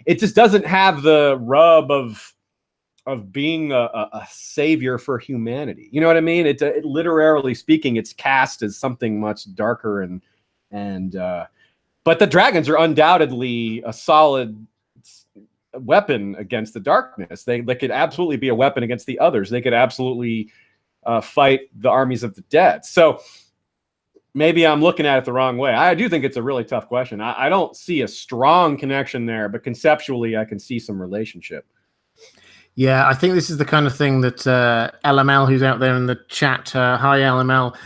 Speaker 2: it just doesn't have the rub of being a savior for humanity. You know what I mean? It literally speaking, it's cast as something much darker and but the dragons are undoubtedly a solid weapon against the darkness. They could absolutely be a weapon against the others. They could absolutely fight the armies of the dead. So maybe I'm looking at it the wrong way. I do think it's a really tough question. I don't see a strong connection there, but conceptually I can see some relationship.
Speaker 1: Yeah, I think this is the kind of thing that LML, who's out there in the chat, hi LML,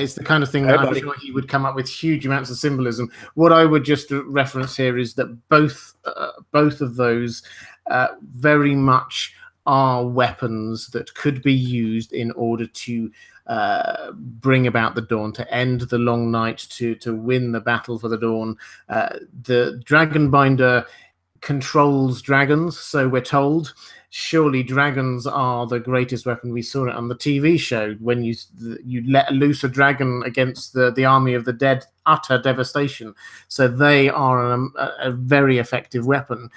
Speaker 1: it's the kind of thing that I'm sure he would come up with huge amounts of symbolism. What I would just reference here is that both of those very much are weapons that could be used in order to bring about the dawn, to end the long night, to win the battle for the dawn. The Dragonbinder controls dragons, so we're told. Surely dragons are the greatest weapon. We saw it on the TV show when you let loose a dragon against the army of the dead, utter devastation. So they are a very effective weapon.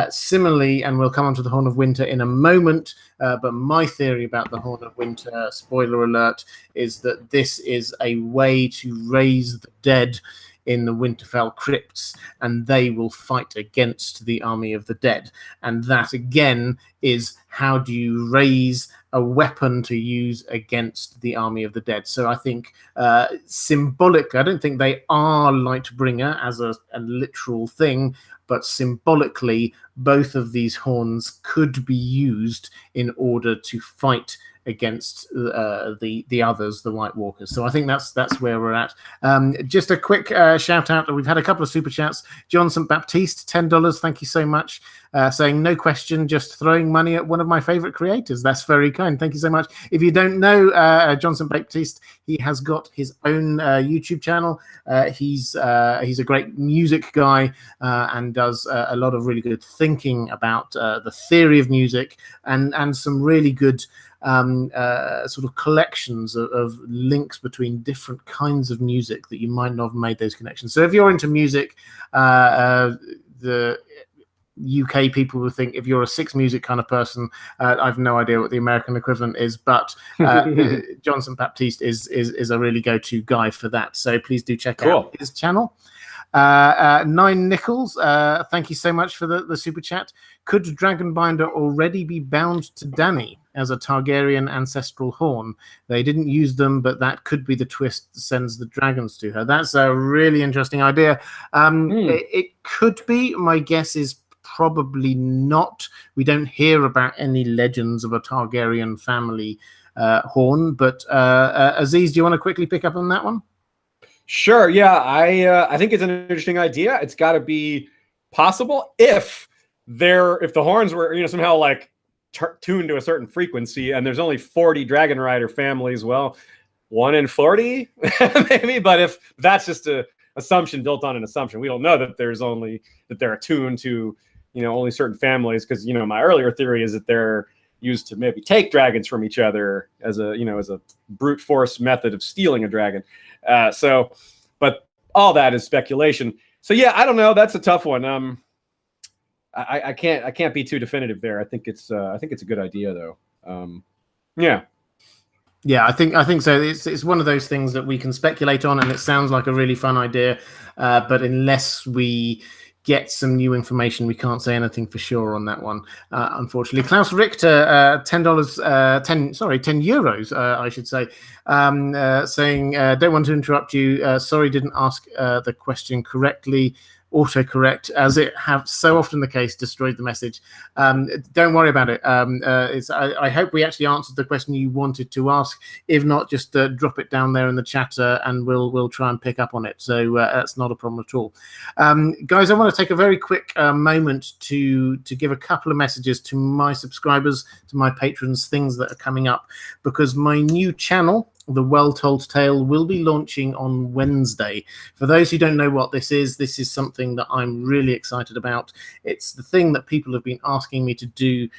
Speaker 1: Similarly, and we'll come on to the Horn of Winter in a moment, but my theory about the Horn of Winter, spoiler alert, is that this is a way to raise the dead in the Winterfell crypts, and they will fight against the army of the dead. And that again is, how do you raise a weapon to use against the army of the dead? So I think symbolic, I don't think they are Lightbringer as a literal thing, but symbolically both of these horns could be used in order to fight against the others, the White Walkers. So I think that's where we're at. Just a quick shout out. We've had a couple of super chats. John St. Baptiste, $10. Thank you so much. Saying no question, just throwing money at one of my favorite creators. That's very kind. Thank you so much. If you don't know John St. Baptiste, he has got his own YouTube channel. He's a great music guy and does a lot of really good thinking about the theory of music and some really good sort of collections of links between different kinds of music that you might not have made those connections. So if you're into music, the UK people will think if you're a Six Music kind of person, I've no idea what the American equivalent is, but John St. Baptiste is a really go-to guy for that. So please do check out his channel. 9 Nichols, thank you so much for the super chat. Could Dragonbinder already be bound to Dany as a Targaryen ancestral horn? They didn't use them, but that could be the twist that sends the dragons to her. That's a really interesting idea. It could be. My guess is probably not. We don't hear about any legends of a Targaryen family horn, but Aziz, do you want to quickly pick up on that one?
Speaker 2: Sure. Yeah, I think it's an interesting idea. It's got to be possible if the horns were somehow like tuned to a certain frequency, and there's only 40 Dragon Rider families. Well, 1 in 40 maybe, but if that's just a assumption built on an assumption, we don't know that they're attuned to only certain families, because my earlier theory is that they're used to maybe take dragons from each other as a brute force method of stealing a dragon. But all that is speculation. So yeah, I don't know. That's a tough one. I can't be too definitive there. I think it's a good idea though. Yeah.
Speaker 1: Yeah, I think so. It's one of those things that we can speculate on, and it sounds like a really fun idea. But unless we get some new information, we can't say anything for sure on that one, unfortunately. Klaus Richter, €10, 10 euros, I should say, saying, don't want to interrupt you. Sorry, didn't ask the question correctly. Autocorrect, as it have so often the case, destroyed the message. Don't worry about it. I hope we actually answered the question you wanted to ask. If not, just drop it down there in the chat, and we'll try and pick up on it. So that's not a problem at all. Guys, I want to take a very quick moment to give a couple of messages to my subscribers, to my patrons, things that are coming up, because my new channel, The Well Told Tale, will be launching on Wednesday. For those who don't know what this is something that I'm really excited about. It's the thing that people have been asking me to do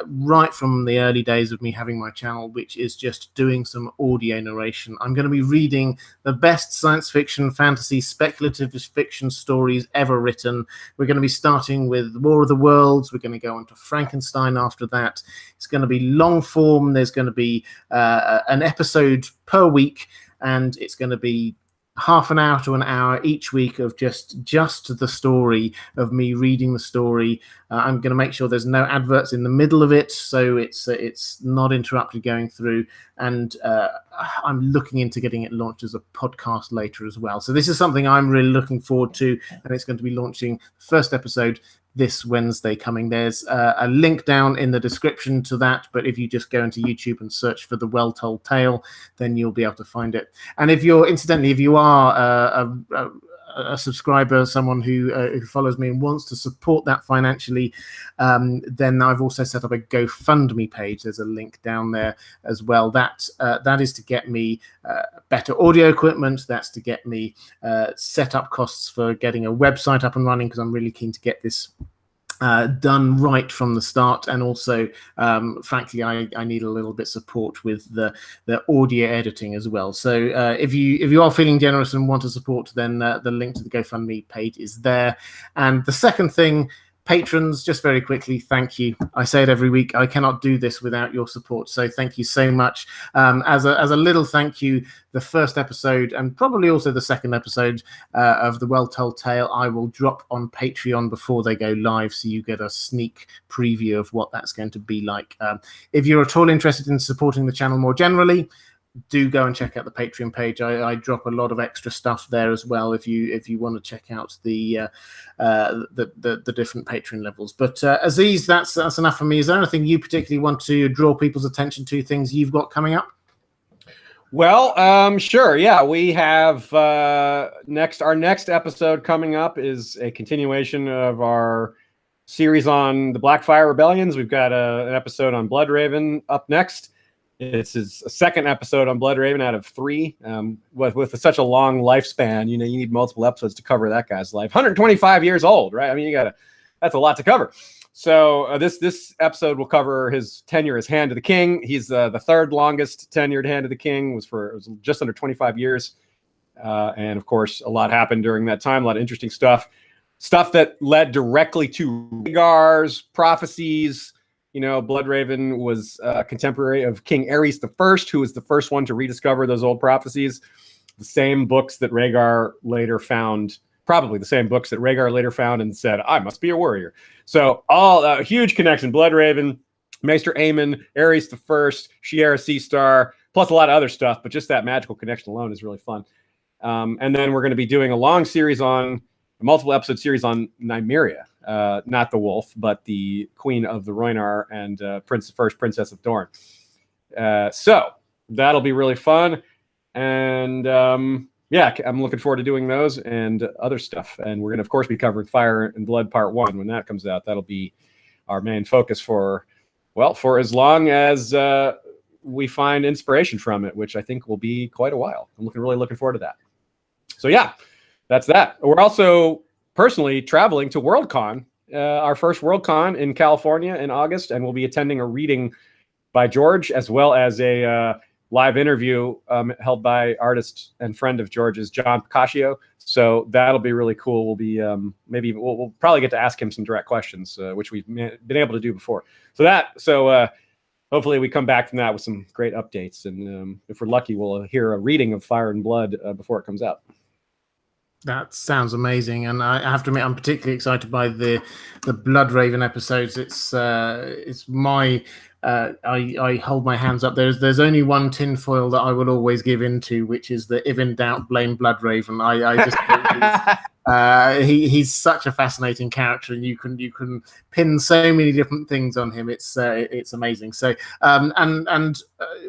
Speaker 1: right from the early days of me having my channel, which is just doing some audio narration. I'm going to be reading the best science fiction, fantasy, speculative fiction stories ever written. We're going to be starting with War of the Worlds. We're going to go on to Frankenstein after that. It's going to be long form. There's going to be an episode per week, and it's going to be half an hour to an hour each week of just the story, of me reading the story. I'm going to make sure there's no adverts in the middle of it, so it's not interrupted going through. And I'm looking into getting it launched as a podcast later as well. So this is something I'm really looking forward to, and it's going to be launching the first episode this Wednesday coming. There's a link down in the description to that, but if you just go into YouTube and search for The Well Told Tale, then you'll be able to find it. And if you are a subscriber, someone who follows me and wants to support that financially, then I've also set up a GoFundMe page. There's a link down there as well. That is to get me better audio equipment. That's to get me set up costs for getting a website up and running, because I'm really keen to get this done right from the start. And also, frankly, I need a little bit support with the audio editing as well. So if you are feeling generous and want to support, then the link to the GoFundMe page is there. And the second thing, patrons, just very quickly, thank you. I say it every week. I cannot do this without your support. So thank you so much. As a little thank you, the first episode and probably also the second episode of The Well Told Tale, I will drop on Patreon before they go live, so you get a sneak preview of what that's going to be like. If you're at all interested in supporting the channel more generally, do go and check out the Patreon page. I drop a lot of extra stuff there as well if you want to check out the different Patreon levels. But Aziz, that's enough for me. Is there anything you particularly want to draw people's attention to, things you've got coming up?
Speaker 2: Well, sure. Yeah, we have our next episode coming up is a continuation of our series on the Blackfire Rebellions. We've got an episode on Bloodraven up next. It's his second episode on Bloodraven out of 3. With such a long lifespan, you need multiple episodes to cover that guy's life. 125 years old, right? I mean, that's a lot to cover. So this episode will cover his tenure as Hand of the King. He's the third longest tenured Hand of the King. It was just under 25 years. And of course, a lot happened during that time. A lot of interesting stuff that led directly to Rhaegar's prophecies. Bloodraven was a contemporary of King Aerys I, who was the first one to rediscover those old prophecies. The same books that Rhaegar later found, probably the same books that Rhaegar later found and said, I must be a warrior. So all huge connection. Bloodraven, Maester Aemon, Aerys I, Shiera Seastar, plus a lot of other stuff. But just that magical connection alone is really fun. And then we're going to be doing a multiple episode series on Nymeria. Not the wolf, but the Queen of the Rhoynar and first Princess of Dorne. So that'll be really fun. And yeah, I'm looking forward to doing those and other stuff. And we're going to, of course, be covering Fire and Blood Part 1 when that comes out. That'll be our main focus for as long as we find inspiration from it, which I think will be quite a while. I'm really looking forward to that. So yeah, that's that. We're also personally traveling to Worldcon, our first Worldcon in California in August, and we'll be attending a reading by George, as well as a live interview held by artist and friend of George's, John Picacio. So that'll be really cool. We'll be we'll probably get to ask him some direct questions, which we've been able to do before. So hopefully we come back from that with some great updates, and if we're lucky, we'll hear a reading of Fire and Blood before it comes out.
Speaker 1: That sounds amazing, and I have to admit I'm particularly excited by the Bloodraven episodes. It's my I hold my hands up. There's only one tinfoil that I will always give into, which is the if in doubt blame Bloodraven. I just he's such a fascinating character, and you can pin so many different things on him. It's amazing. So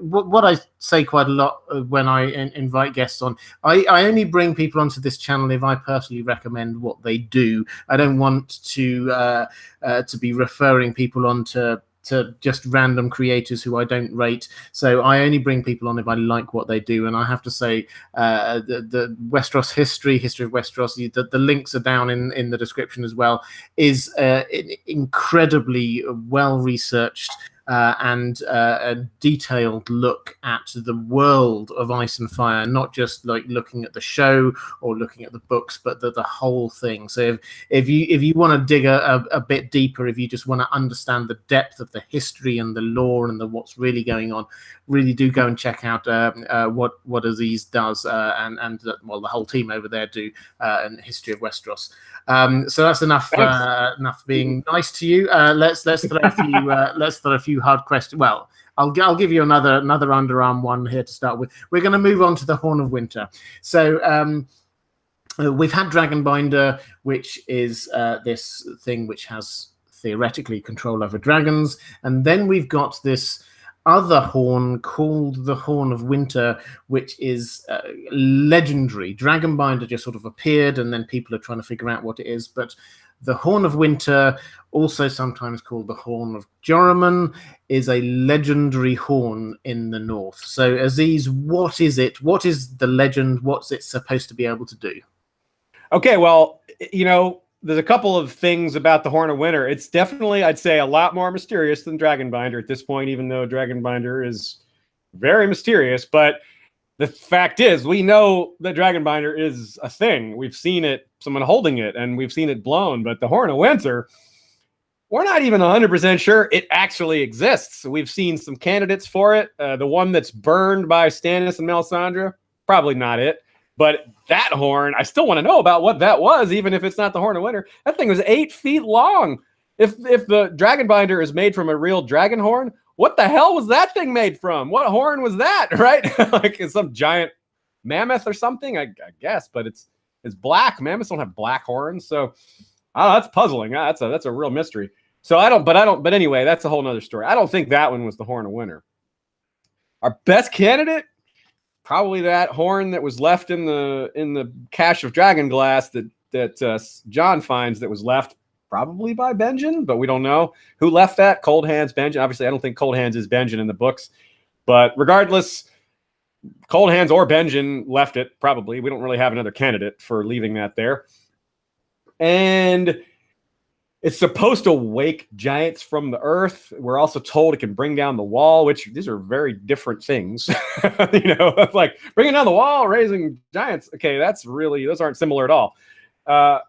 Speaker 1: what I say quite a lot when I invite guests on, I only bring people onto this channel if I personally recommend what they do. I don't want to be referring people on to just random creators who I don't rate. So I only bring people on if I like what they do. And I have to say, the Westeros History of Westeros, the links are down in the description as well, is incredibly well researched and a detailed look at the world of Ice and Fire, not just like looking at the show or looking at the books, but the whole thing. So if you want to dig a bit deeper, if you just want to understand the depth of the history and the lore and what's really going on, really do go and check out what Aziz does and the whole team over there do in History of Westeros. So that's enough being nice to you. Let's throw a few hard questions. Well, I'll give you another underarm one here to start with. We're going to move on to the Horn of Winter. So we've had Dragonbinder, which is this thing which has theoretically control over dragons, and then we've got this other horn called the Horn of Winter, which is legendary. Dragonbinder just sort of appeared, and then people are trying to figure out what it is. But the Horn of Winter, also sometimes called the Horn of Joramun, is a legendary horn in the north. So, Aziz, what is it? What is the legend? What's it supposed to be able to do?
Speaker 2: Okay, well, there's a couple of things about the Horn of Winter. It's definitely, I'd say, a lot more mysterious than Dragonbinder at this point, even though Dragonbinder is very mysterious. But the fact is, we know that Dragonbinder is a thing. We've seen it, someone holding it, and we've seen it blown. But the Horn of Winter, we're not even 100% sure it actually exists. We've seen some candidates for it. The one that's burned by Stannis and Melisandre, probably not it. But that horn, I still want to know about what that was, even if it's not the Horn of Winter. That thing was 8 feet long. If the Dragonbinder is made from a real dragon horn, what the hell was that thing made from? What horn was that, right? Like it's some giant mammoth or something, I guess. But it's black. Mammoths don't have black horns, so that's puzzling. That's a real mystery. So but anyway, that's a whole nother story. I don't think that one was the Horn of Winter. Our best candidate, probably that horn that was left in the cache of Dragonglass that John finds, that was left probably by Benjen, but we don't know who left that. Cold Hands, Benjen. Obviously, I don't think Cold Hands is Benjen in the books, but regardless, Cold Hands or Benjen left it probably. We don't really have another candidate for leaving that there. And it's supposed to wake giants from the earth. We're also told it can bring down the wall, which these are very different things. Like bringing down the wall, raising giants. Okay, those aren't similar at all.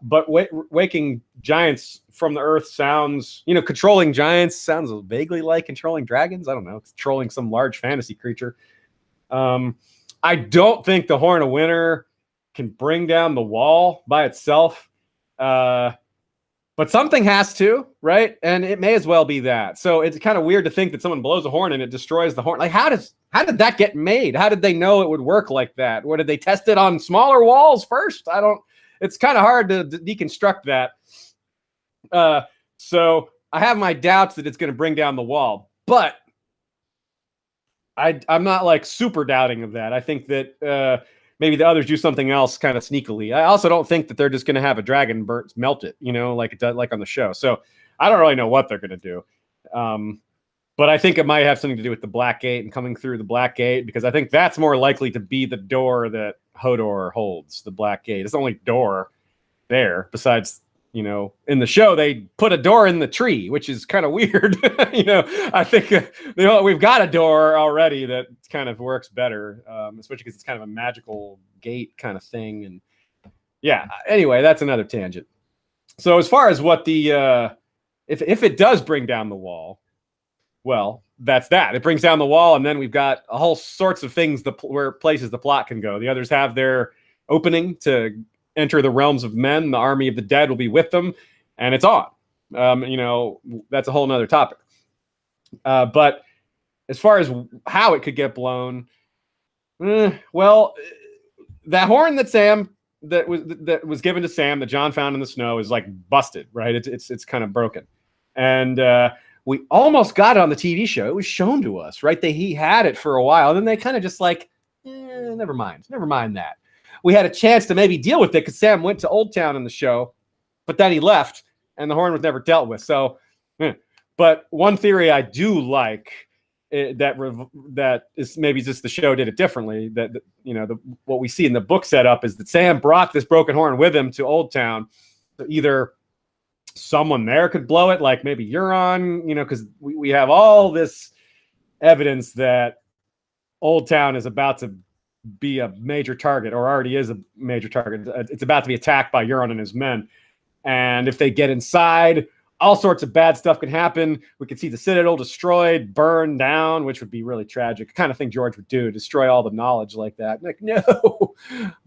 Speaker 2: But waking giants from the earth sounds, controlling giants sounds vaguely like controlling dragons. I don't know, controlling some large fantasy creature. I don't think the Horn of Winter can bring down the wall by itself. But something has to, right? And it may as well be that. So it's kind of weird to think that someone blows a horn and it destroys the horn. Like, how did that get made? How did they know it would work like that? Or did they test it on smaller walls first? It's kind of hard to deconstruct that. So I have my doubts that it's going to bring down the wall. But I'm not like super doubting of that. I think that maybe the others do something else kind of sneakily. I also don't think that they're just going to have a dragon melt it, like it does, like on the show. So I don't really know what they're going to do. But I think it might have something to do with the Black Gate and coming through the Black Gate, because I think that's more likely to be the door that Hodor holds, the Black Gate. It's the only door there besides, in the show, they put a door in the tree, which is kind of weird. I think we've got a door already that kind of works better, especially because it's kind of a magical gate kind of thing. And yeah, anyway, that's another tangent. So as far as what the if it does bring down the wall, well, that's that. It brings down the wall, and then we've got a whole sorts of things where places the plot can go. The others have their opening to enter the realms of men. The army of the dead will be with them, and it's on. That's a whole nother topic. But as far as how it could get blown, well, that horn that was given to Sam that John found in the snow is like busted, right? It's kind of broken, and we almost got it on the TV show. It was shown to us, right? He had it for a while, and then they kind of just like, never mind that. We had a chance to maybe deal with it because Sam went to Old Town in the show, but then he left, and the horn was never dealt with. So, but one theory I do like that is maybe just the show did it differently. That what we see in the book setup is that Sam brought this broken horn with him to Old Town to either someone there could blow it, like maybe Euron, because we have all this evidence that Old Town is about to be a major target, or already is a major target. It's about to be attacked by Euron and his men. And if they get inside, all sorts of bad stuff can happen. We could see the Citadel destroyed, burned down, which would be really tragic. The kind of thing George would do, destroy all the knowledge like that. Like, no.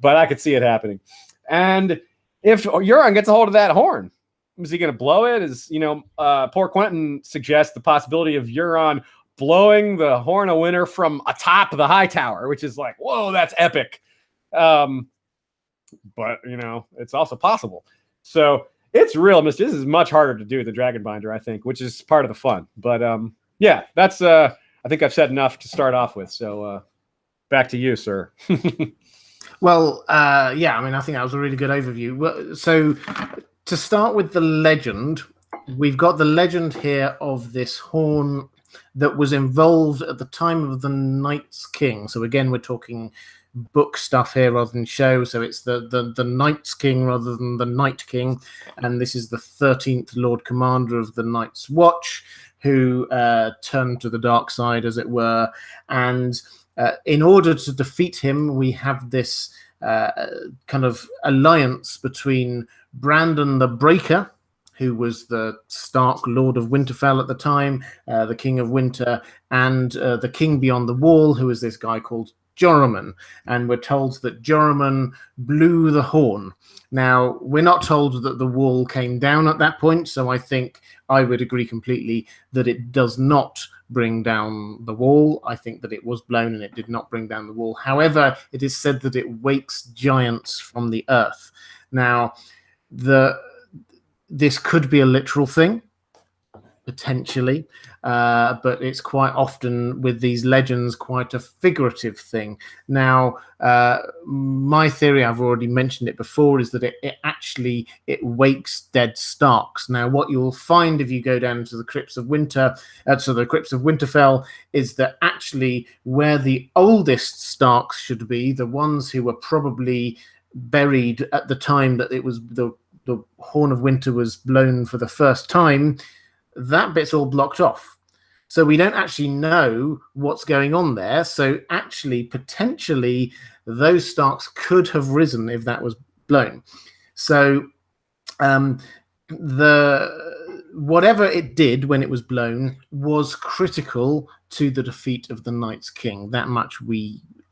Speaker 2: But I could see it happening. And if Euron gets a hold of that horn, is he going to blow it? Poor Quentin suggests the possibility of Euron blowing the Horn of Winter from atop the high tower, which is like, whoa, that's epic. But, it's also possible. So it's real. This is much harder to do than Dragonbinder, I think, which is part of the fun. But yeah, that's I think I've said enough to start off with. So back to you, sir.
Speaker 1: Well, yeah, I think that was a really good overview. So to start with the legend, we've got the legend here of this horn that was involved at the time of the Night's King. So again, we're talking book stuff here rather than show. So it's the Night's King rather than the Night King. And this is the 13th Lord Commander of the Night's Watch, who turned to the dark side, as it were. And in order to defeat him, we have this kind of alliance between Brandon the Breaker, who was the Stark Lord of Winterfell at the time, the King of Winter, and the King Beyond the Wall, who is this guy called Joramun. And we're told that Joramun blew the horn. Now, we're not told that the wall came down at that point, so I think I would agree completely that it does not bring down the wall. I think that it was blown and it did not bring down the wall. However, it is said that it wakes giants from the earth. Now, this could be a literal thing, potentially, but it's quite often with these legends quite a figurative thing. Now, my theory, I've already mentioned it before, is that it actually wakes dead Starks. Now, what you'll find if you go down to the Crypts of Winter, so the Crypts of Winterfell, is that actually where the oldest Starks should be, the ones who were probably buried at the time that it was the Horn of Winter was blown for the first time, that bit's all blocked off. So we don't actually know what's going on there. So actually, potentially, those Starks could have risen if that was blown. So whatever it did when it was blown was critical to the defeat of the Night's King. That much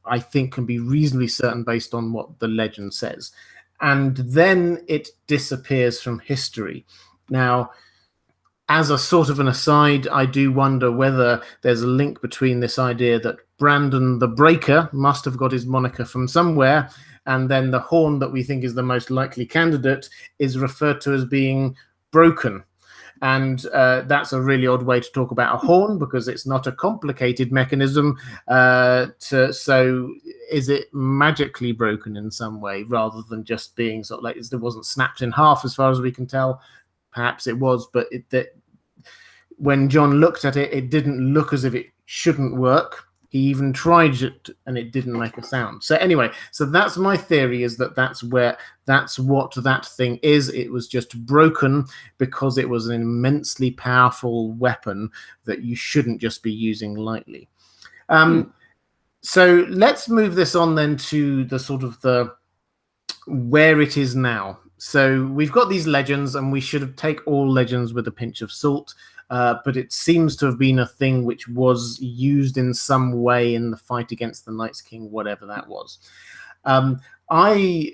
Speaker 1: I think, can be reasonably certain based on what the legend says. And then it disappears from history. Now, as a sort of an aside, I do wonder whether there's a link between this idea that Brandon the Breaker must have got his moniker from somewhere, and then the horn that we think is the most likely candidate is referred to as being broken. And that's a really odd way to talk about a horn, because it's not a complicated mechanism. So is it magically broken in some way rather than just being sort of like it wasn't snapped in half as far as we can tell? Perhaps it was, but when John looked at it, it didn't look as if it shouldn't work. He even tried it and it didn't make a sound. So anyway, so that's my theory, is that's what that thing is. It was just broken because it was an immensely powerful weapon that you shouldn't just be using lightly. So let's move this on then to the sort of where it is now. So we've got these legends, and we should take all legends with a pinch of salt. But it seems to have been a thing which was used in some way in the fight against the Night's King, whatever that was. I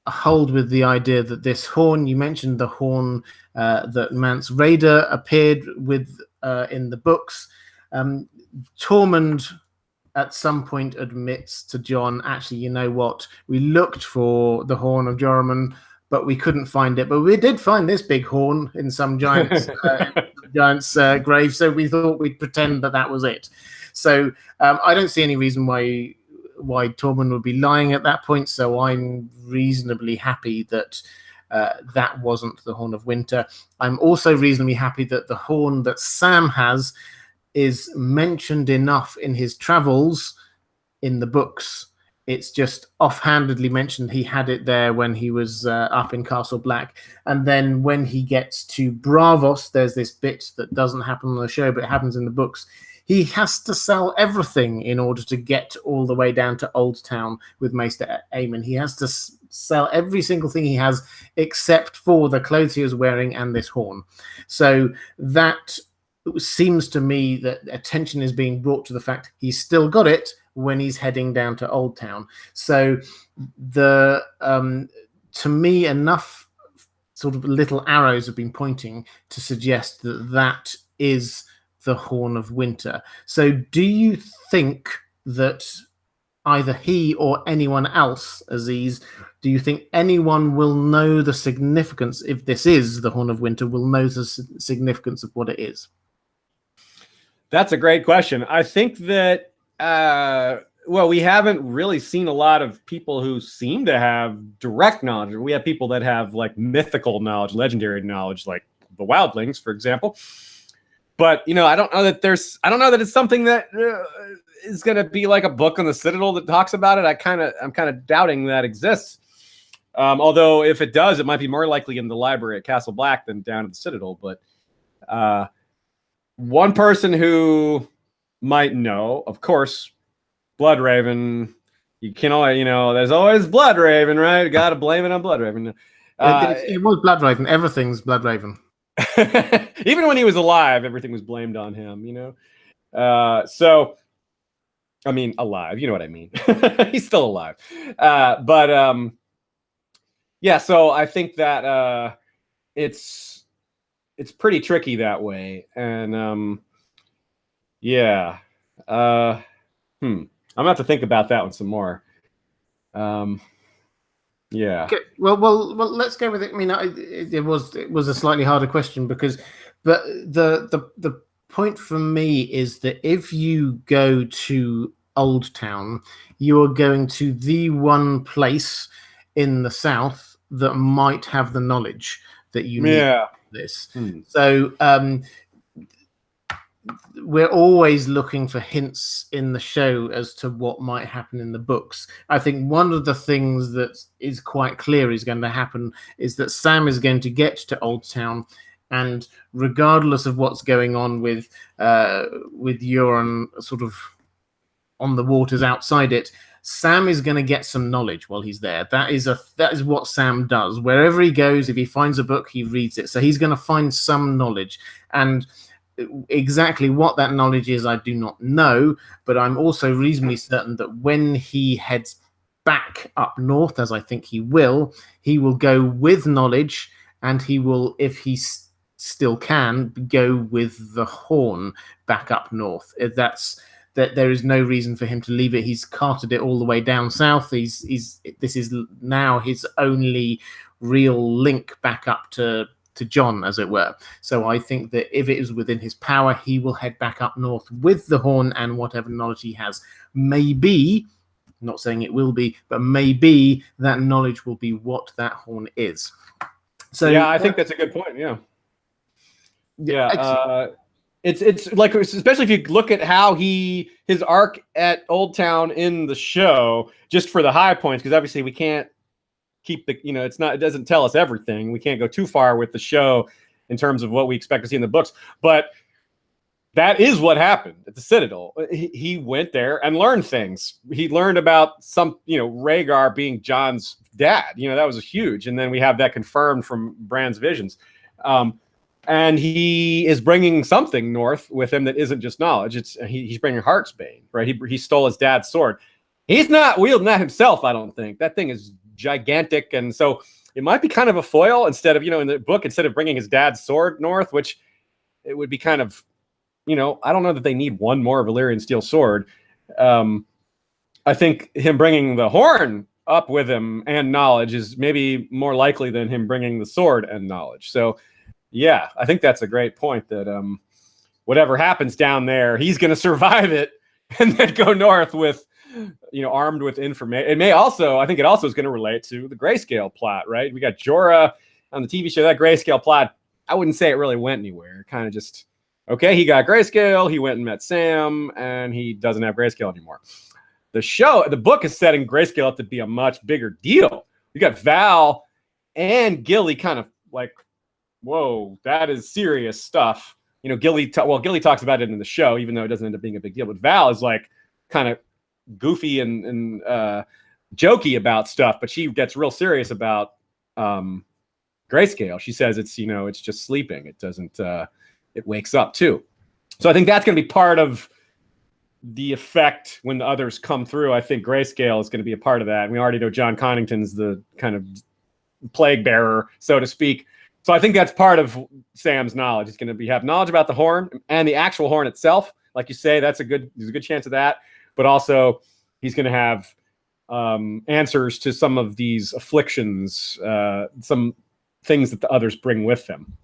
Speaker 1: hold with the idea that this horn, you mentioned the horn that Mance Rayder appeared with in the books. Tormund at some point admits to Jon, actually, you know what? We looked for the horn of Joramun, but we couldn't find it. But we did find this big horn in some giant's grave, so we thought we'd pretend that was it. So I don't see any reason why Tormund would be lying at that point. So I'm reasonably happy that that wasn't the Horn of Winter. I'm also reasonably happy that the horn that Sam has is mentioned enough in his travels in the books It's just offhandedly mentioned he had it there when he was up in Castle Black. And then when he gets to Bravos, there's this bit that doesn't happen on the show, but it happens in the books. He has to sell everything in order to get all the way down to Old Town with Maester Aemon. He has to sell every single thing he has except for the clothes he was wearing and this horn. So that seems to me that attention is being brought to the fact he's still got it when he's heading down to Old Town. So the to me, enough sort of little arrows have been pointing to suggest that that is the Horn of Winter. So do you think that either he or anyone else, Aziz, do you think anyone will know the significance, if this is the Horn of Winter, will know the significance of what it is?
Speaker 2: That's a great question. I think that, well, we haven't really seen a lot of people who seem to have direct knowledge. We have people that have like mythical knowledge, legendary knowledge, like the Wildlings, for example. But, you know, I don't know that it's something that is going to be like a book on the Citadel that talks about it. I'm kind of doubting that exists. Although if it does, it might be more likely in the library at Castle Black than down at the Citadel. But one person who might know, of course, Bloodraven. You can always, you know, there's always Bloodraven, right? You got to blame it on Bloodraven.
Speaker 1: It was Bloodraven. Everything's Bloodraven.
Speaker 2: Even when he was alive, everything was blamed on him, you know? So, I mean, alive, you know what I mean? He's still alive. Yeah, so I think that it's pretty tricky that way. And yeah. I'm gonna have to think about that one some more. Yeah.
Speaker 1: Okay. Well, let's go with it. I mean, it was a slightly harder question because, but the point for me is that if you go to Old Town, you are going to the one place in the south that might have the knowledge that you need for this. So we're always looking for hints in the show as to what might happen in the books. I think one of the things that is quite clear is going to happen is that Sam is going to get to Old Town, and regardless of what's going on with Euron sort of on the waters outside it, Sam is going to get some knowledge while he's there. That is what Sam does. Wherever he goes, if he finds a book, he reads it. So he's going to find some knowledge. And exactly what that knowledge is, I do not know, but I'm also reasonably certain that when he heads back up north, as I think he will go with knowledge, and he will, if he still can, go with the horn back up north. That's that. There is no reason for him to leave it. He's carted it all the way down south. This is now his only real link back up to John, as it were. So I think that if it is within his power, he will head back up north with the horn and whatever knowledge he has. Maybe, not saying it will be, but maybe that knowledge will be what that horn is. So
Speaker 2: yeah, I think that's a good point. Yeah. It's like, especially if you look at how his arc at Old Town in the show, just for the high points, because obviously we can't keep the, you know, it doesn't tell us everything. We can't go too far with the show in terms of what we expect to see in the books, but that is what happened at the Citadel. He went there and learned things. He learned about Rhaegar being Jon's dad. You know, that was huge. And then we have that confirmed from Bran's visions. And he is bringing something north with him that isn't just knowledge. He's bringing Heartsbane, right? He stole his dad's sword. He's not wielding that himself, I don't think. That thing is gigantic, and so it might be kind of a foil instead of, in the book, instead of bringing his dad's sword north, which it would be kind of, I don't know that they need one more Valyrian steel sword. I think him bringing the horn up with him and knowledge is maybe more likely than him bringing the sword and knowledge. So yeah, I think that's a great point, that whatever happens down there, he's going to survive it and then go north with, armed with information. It may also, I think it also is going to relate to the Grayscale plot, right? We got Jorah on the TV show. That Grayscale plot, I wouldn't say it really went anywhere. Kind of just, okay, he got Grayscale, he went and met Sam, and he doesn't have Grayscale anymore. the book is setting grayscale up to be a much bigger deal. You got Val and Gilly kind of like, whoa, that is serious stuff. You know, Gilly talks about it in the show, even though it doesn't end up being a big deal. But Val is like kind of goofy and jokey about stuff, but she gets real serious about grayscale. She says it's, you know, it's just sleeping. It doesn't, it wakes up too. So I think that's going to be part of the effect when the others come through. I think grayscale is going to be a part of that. And we already know John Connington's the kind of plague bearer, so to speak. So I think that's part of Sam's knowledge. He's going to have knowledge about the horn and the actual horn itself. Like you say, there's a good chance of that. But also he's going to have answers to some of these afflictions, some things that the others bring with them.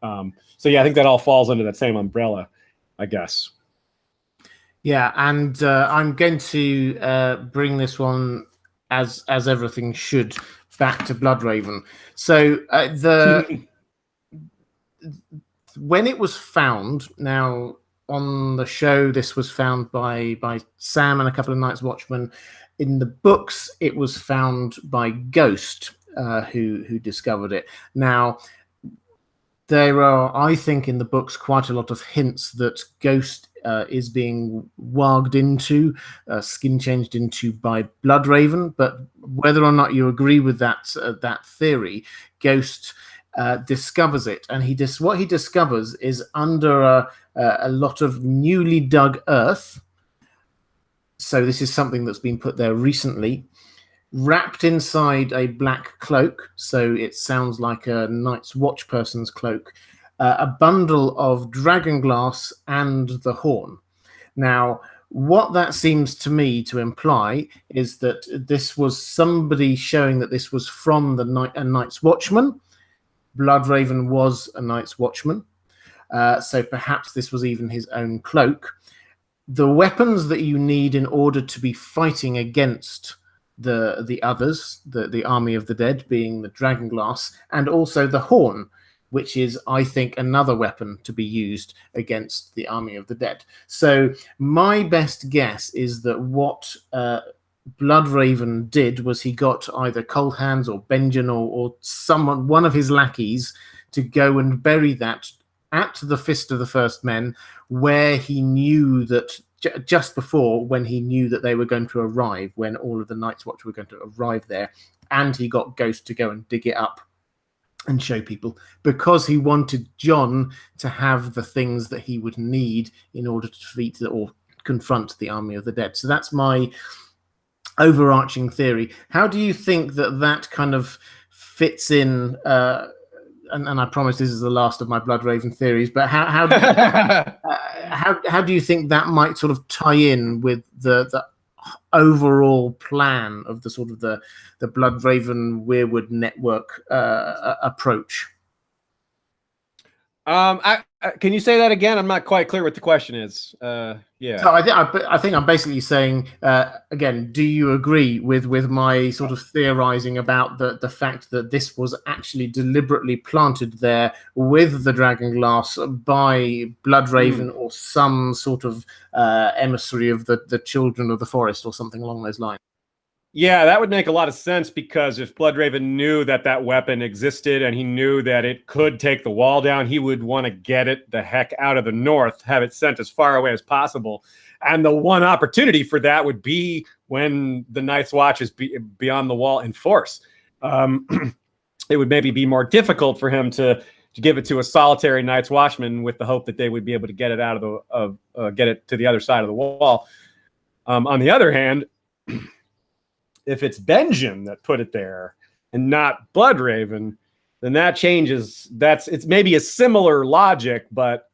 Speaker 2: So yeah, I think that all falls under that same umbrella, I guess.
Speaker 1: Yeah, and I'm going to bring this one, as everything should, back to Bloodraven. So when it was found, now on the show, this was found by Sam and a couple of Night's Watchmen. In the books, it was found by Ghost, who discovered it. Now, there are, I think, in the books quite a lot of hints that Ghost is being warged into, skin changed into by Bloodraven. But whether or not you agree with that theory, Ghost discovers it, and what he discovers is under a lot of newly dug earth. So this is something that's been put there recently, wrapped inside a black cloak, so it sounds like a Night's Watch person's cloak, a bundle of dragon glass and the horn. Now, what that seems to me to imply is that this was somebody showing that this was from a Night's Watchman. Bloodraven was a Night's Watchman, so perhaps this was even his own cloak. The weapons that you need in order to be fighting against the others, the army of the dead, being the dragon glass, and also the horn, which is, I think, another weapon to be used against the army of the dead. So my best guess is that what Bloodraven did was he got either Cold Hands or Benjen or someone, one of his lackeys, to go and bury that at the Fist of the First Men, where he knew that just before, when he knew that they were going to arrive, when all of the Night's Watch were going to arrive there, and he got Ghost to go and dig it up and show people, because he wanted John to have the things that he would need in order to defeat or confront the army of the dead. So that's my overarching theory. How do you think that kind of fits in? And I promise this is the last of my Bloodraven theories, but how do you think that might sort of tie in with the overall plan of the sort of the Bloodraven Weirwood network approach?
Speaker 2: Can you say that again? I'm not quite clear what the question is. Yeah.
Speaker 1: So I think I'm basically saying, again, do you agree with my sort of theorizing about the fact that this was actually deliberately planted there with the dragon glass by Bloodraven or some sort of emissary of the children of the forest or something along those lines?
Speaker 2: Yeah, that would make a lot of sense, because if Bloodraven knew that weapon existed and he knew that it could take the wall down, he would want to get it the heck out of the north, have it sent as far away as possible. And the one opportunity for that would be when the Night's Watch is beyond the wall in force. It would maybe be more difficult for him to give it to a solitary Night's Watchman with the hope that they would be able to get it out get it to the other side of the wall. On the other hand, if it's Benjen that put it there and not Bloodraven, then that changes. It's maybe a similar logic, but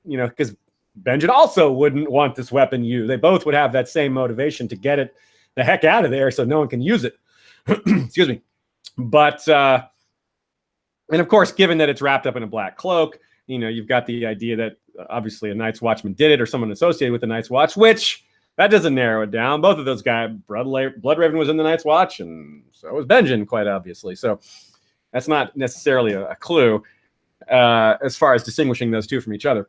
Speaker 2: because Benjen also wouldn't want this weapon used. They both would have that same motivation to get it the heck out of there so no one can use it. Excuse me. But and of course, given that it's wrapped up in a black cloak, you've got the idea that obviously a Night's Watchman did it, or someone associated with the Night's Watch, which that doesn't narrow it down. Both of those guys, Bloodraven was in the Night's Watch, and so was Benjen, quite obviously. So that's not necessarily a clue as far as distinguishing those two from each other.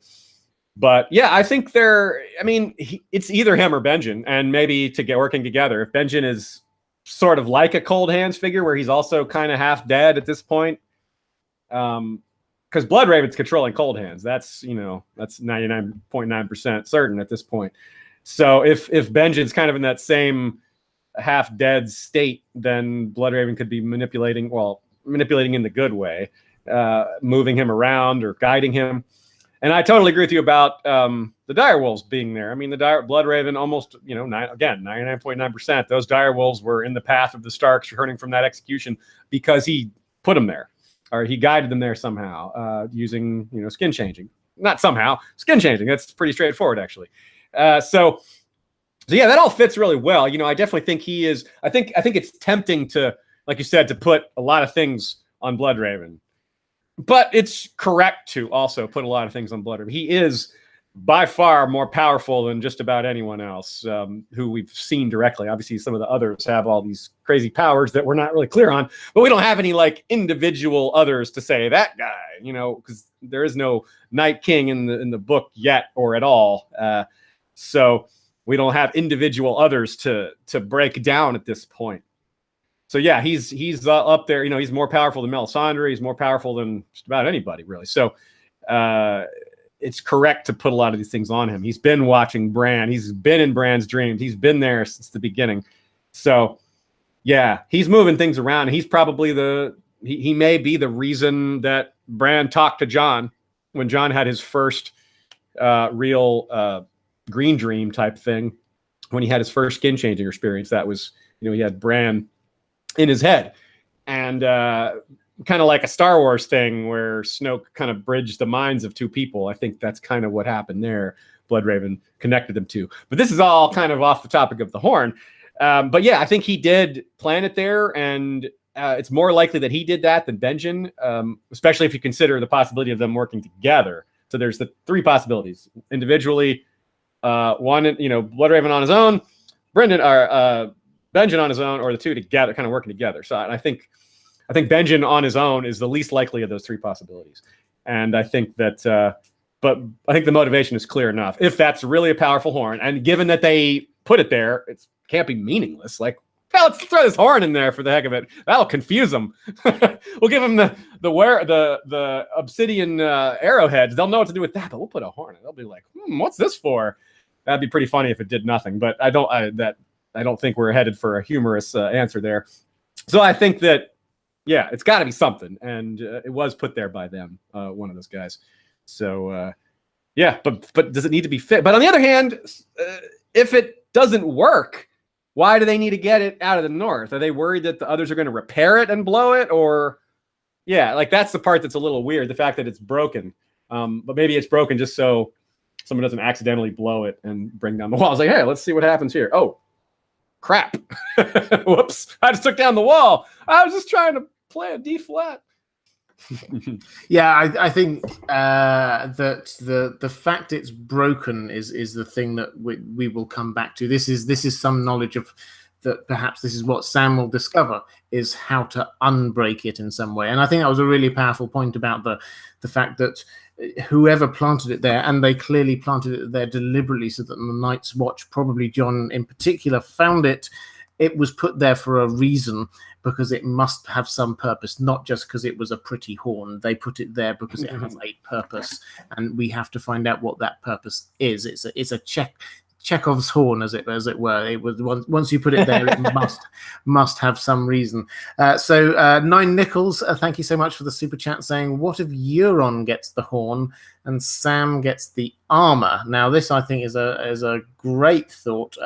Speaker 2: But yeah, I think it's either him or Benjen, and maybe to get working together. If Benjen is sort of like a Cold Hands figure, where he's also kind of half dead at this point, because Bloodraven's controlling Cold Hands. That's 99.9% certain at this point. So if Benjen's kind of in that same half dead state, then Bloodraven could be manipulating in the good way, moving him around or guiding him. And I totally agree with you about the direwolves being there. I mean, the Bloodraven almost, 99.9%. Those direwolves were in the path of the Starks returning from that execution because he put them there, or he guided them there somehow using, skin changing. Not somehow, skin changing. That's pretty straightforward, actually. So yeah, that all fits really well. I definitely think he is. I think it's tempting to, like you said, to put a lot of things on Bloodraven. But it's correct to also put a lot of things on Bloodraven. He is by far more powerful than just about anyone else who we've seen directly. Obviously, some of the others have all these crazy powers that we're not really clear on, but we don't have any like individual others to say that guy, because there is no Night King in the book yet or at all. So we don't have individual others to break down at this point. So yeah, he's up there. He's more powerful than Melisandre. He's more powerful than just about anybody, really. So it's correct to put a lot of these things on him. He's been watching Bran. He's been in Bran's dreams. He's been there since the beginning. So yeah, he's moving things around. He's probably he may be the reason that Bran talked to Jon when Jon had his first real green dream type thing. When he had his first skin changing experience, that was, he had Bran in his head, and kind of like a Star Wars thing where Snoke kind of bridged the minds of two people. I think that's kind of what happened there. Bloodraven connected them to. But this is all kind of off the topic of the horn. But yeah, I think he did plan it there, and it's more likely that he did that than Benjen, especially if you consider the possibility of them working together. So there's the three possibilities individually. One, Bloodraven on his own, Benjen on his own, or the two together, kind of working together. So I think Benjen on his own is the least likely of those three possibilities. And I think that, but I think the motivation is clear enough. If that's really a powerful horn, and given that they put it there, it can't be meaningless. Like, well, let's throw this horn in there for the heck of it. That'll confuse them. We'll give them the obsidian arrowheads. They'll know what to do with that, but we'll put a horn. They'll be like, what's this for? That'd be pretty funny if it did nothing. But I don't think we're headed for a humorous answer there. So I think that, yeah, it's got to be something. And it was put there by them, one of those guys. So, yeah, but does it need to be fit? But on the other hand, if it doesn't work, why do they need to get it out of the north? Are they worried that the others are going to repair it and blow it? Or, yeah, like that's the part that's a little weird, the fact that it's broken. But maybe it's broken just so someone doesn't accidentally blow it and bring down the wall. It's like, hey, let's see what happens here. Oh, crap. Whoops. I just took down the wall. I was just trying to play a D flat.
Speaker 1: Yeah, I think that the fact it's broken is the thing that we will come back to. This is some knowledge of that. Perhaps this is what Sam will discover, is how to unbreak it in some way. And I think that was a really powerful point about the fact that whoever planted it there, and they clearly planted it there deliberately so that the Night's Watch, probably Jon in particular, found it. It was put there for a reason, because it must have some purpose, not just because it was a pretty horn. They put it there because it has a purpose, and we have to find out what that purpose is. It's a Chekhov's horn, as it were. It was once you put it there, it must have some reason. So 9 Nichols, thank you so much for the super chat, saying, what if Euron gets the horn and Sam gets the armor? Now this, I think, is a great thought.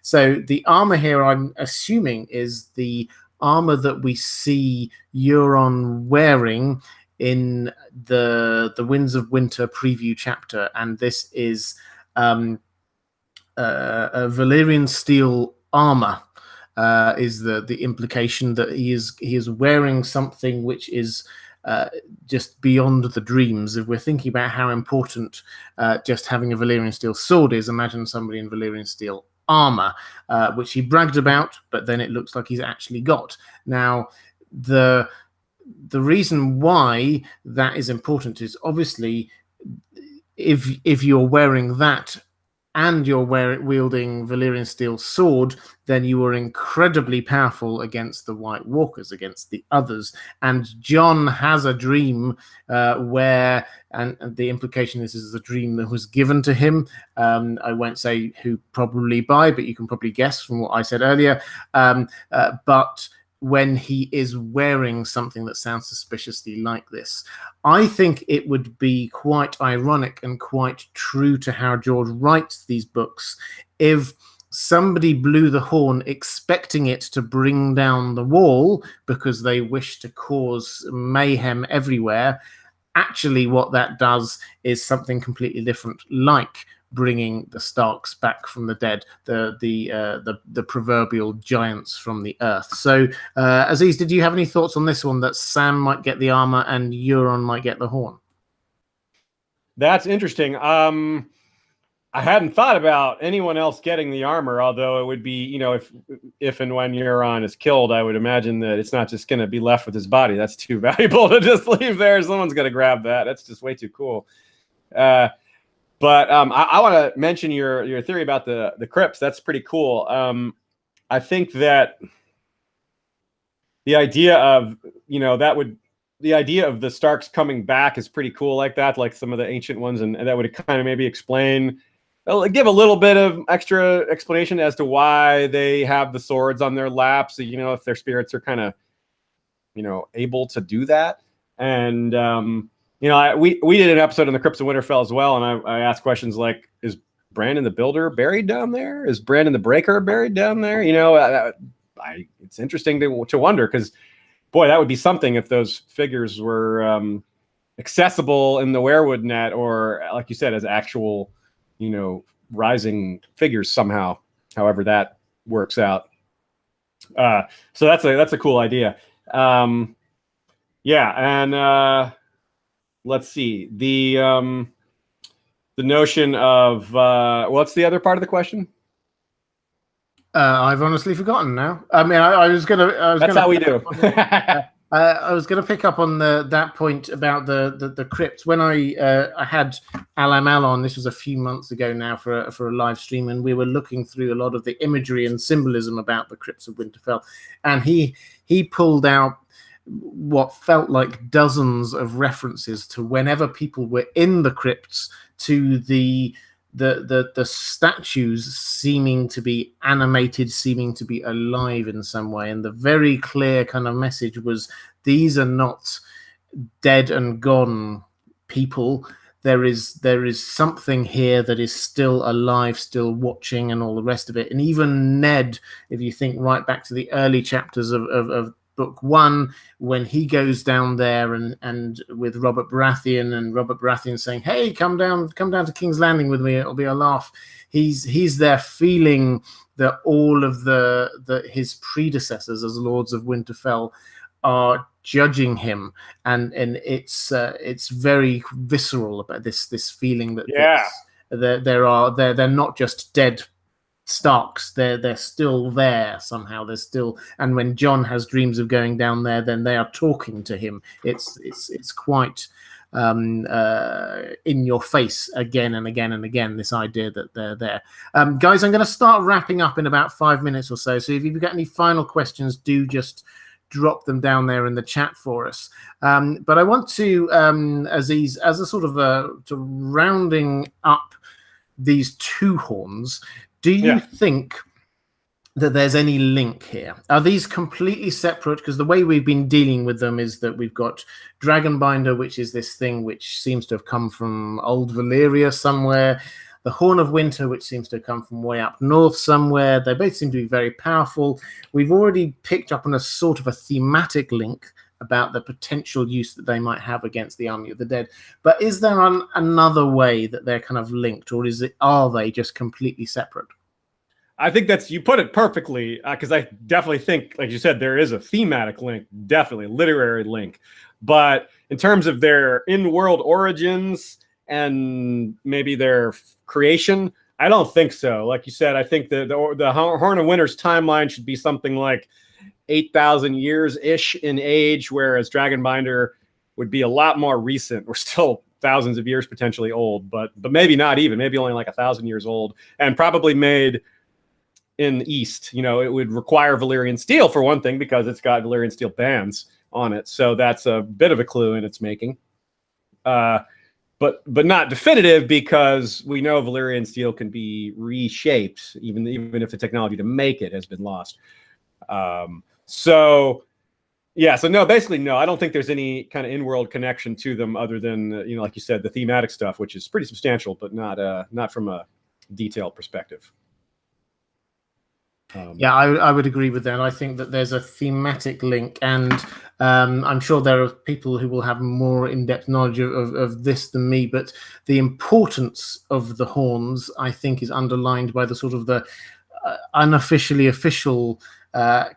Speaker 1: So the armor here, I'm assuming, is the armor that we see Euron wearing in the Winds of Winter preview chapter, and this is a Valyrian steel armor. Is the implication that he is wearing something which is just beyond the dreams. If we're thinking about how important just having a Valyrian steel sword is, imagine somebody in Valyrian steel armor, which he bragged about, but then it looks like he's actually got. Now, the reason why that is important is obviously if you're wearing that and you're wielding Valyrian steel sword, then you are incredibly powerful against the White Walkers, against the others. And Jon has a dream where, and the implication is a dream that was given to him. I won't say who probably by, but you can probably guess from what I said earlier. But when he is wearing something that sounds suspiciously like this, I think it would be quite ironic and quite true to how George writes these books if somebody blew the horn expecting it to bring down the wall because they wish to cause mayhem everywhere. Actually, what that does is something completely different, like bringing the Starks back from the dead, the proverbial giants from the earth. So, Aziz, did you have any thoughts on this one, that Sam might get the armor and Euron might get the horn?
Speaker 2: That's interesting. I hadn't thought about anyone else getting the armor, although it would be, you know, if and when Euron is killed, I would imagine that it's not just going to be left with his body. That's too valuable to just leave there. Someone's going to grab that. That's just way too cool. But I want to mention your theory about the crypts. That's pretty cool. I think that the idea of, you know, the idea of the Starks coming back is pretty cool like that, like some of the ancient ones, and that would kind of maybe explain, give a little bit of extra explanation as to why they have the swords on their laps, you know, if their spirits are kind of, you know, able to do that. And, you know, we did an episode on the Crypts of Winterfell as well, and I asked questions like, is Brandon the Builder buried down there? Is Brandon the Breaker buried down there? You know, it's interesting to wonder, because, boy, that would be something if those figures were accessible in the Weirwood net, or, like you said, as actual, you know, rising figures somehow, however that works out. So that's a cool idea. Yeah, and let's see, the notion of what's the other part of the question?
Speaker 1: I've honestly forgotten now. I mean, I was gonna.
Speaker 2: That's how we do.
Speaker 1: I was going to pick up on that point about the crypt. When I had LML on, this was a few months ago now for a live stream, and we were looking through a lot of the imagery and symbolism about the crypts of Winterfell, and he pulled out what felt like dozens of references to whenever people were in the crypts, to the statues seeming to be animated, seeming to be alive in some way. And the very clear kind of message was, these are not dead and gone people. There is something here that is still alive, still watching, and all the rest of it. And even Ned, if you think right back to the early chapters of book one, when he goes down there and with Robert Baratheon, and Robert Baratheon saying, "Hey, come down to King's Landing with me. It'll be a laugh." He's there feeling that all of his predecessors as Lords of Winterfell are judging him, and it's very visceral about this feeling that they're not just dead Starks, they're still there somehow. They're still, and when Jon has dreams of going down there, then they are talking to him. It's quite in your face again and again and again, this idea that they're there. Guys, I'm going to start wrapping up in about 5 minutes or so. So if you've got any final questions, do just drop them down there in the chat for us. But I want to, Aziz, as a sort of to rounding up these two horns, do you think that there's any link here? Are these completely separate? Because the way we've been dealing with them is that we've got Dragonbinder, which is this thing which seems to have come from old Valyria somewhere. The Horn of Winter, which seems to have come from way up north somewhere. They both seem to be very powerful. We've already picked up on a sort of a thematic link about the potential use that they might have against the Army of the Dead. But is there another way that they're kind of linked, or are they just completely separate?
Speaker 2: I think you put it perfectly, because I definitely think, like you said, there is a thematic link, definitely a literary link. But in terms of their in-world origins and maybe their creation, I don't think so. Like you said, I think the Horn of Winter's timeline should be something like 8,000 years-ish in age, whereas Dragonbinder would be a lot more recent. We're still thousands of years potentially old, but maybe not even, maybe only like 1,000 years old, and probably made in the East. You know, it would require Valyrian steel for one thing, because it's got Valyrian steel bands on it. So that's a bit of a clue in its making. But not definitive, because we know Valyrian steel can be reshaped, even if the technology to make it has been lost. So no, basically no. I don't think there's any kind of in-world connection to them, other than like you said, the thematic stuff, which is pretty substantial, but not from a detailed perspective.
Speaker 1: Yeah, I would agree with that. I think that there's a thematic link, and I'm sure there are people who will have more in-depth knowledge of this than me, but the importance of the horns, I think, is underlined by the sort of the unofficially official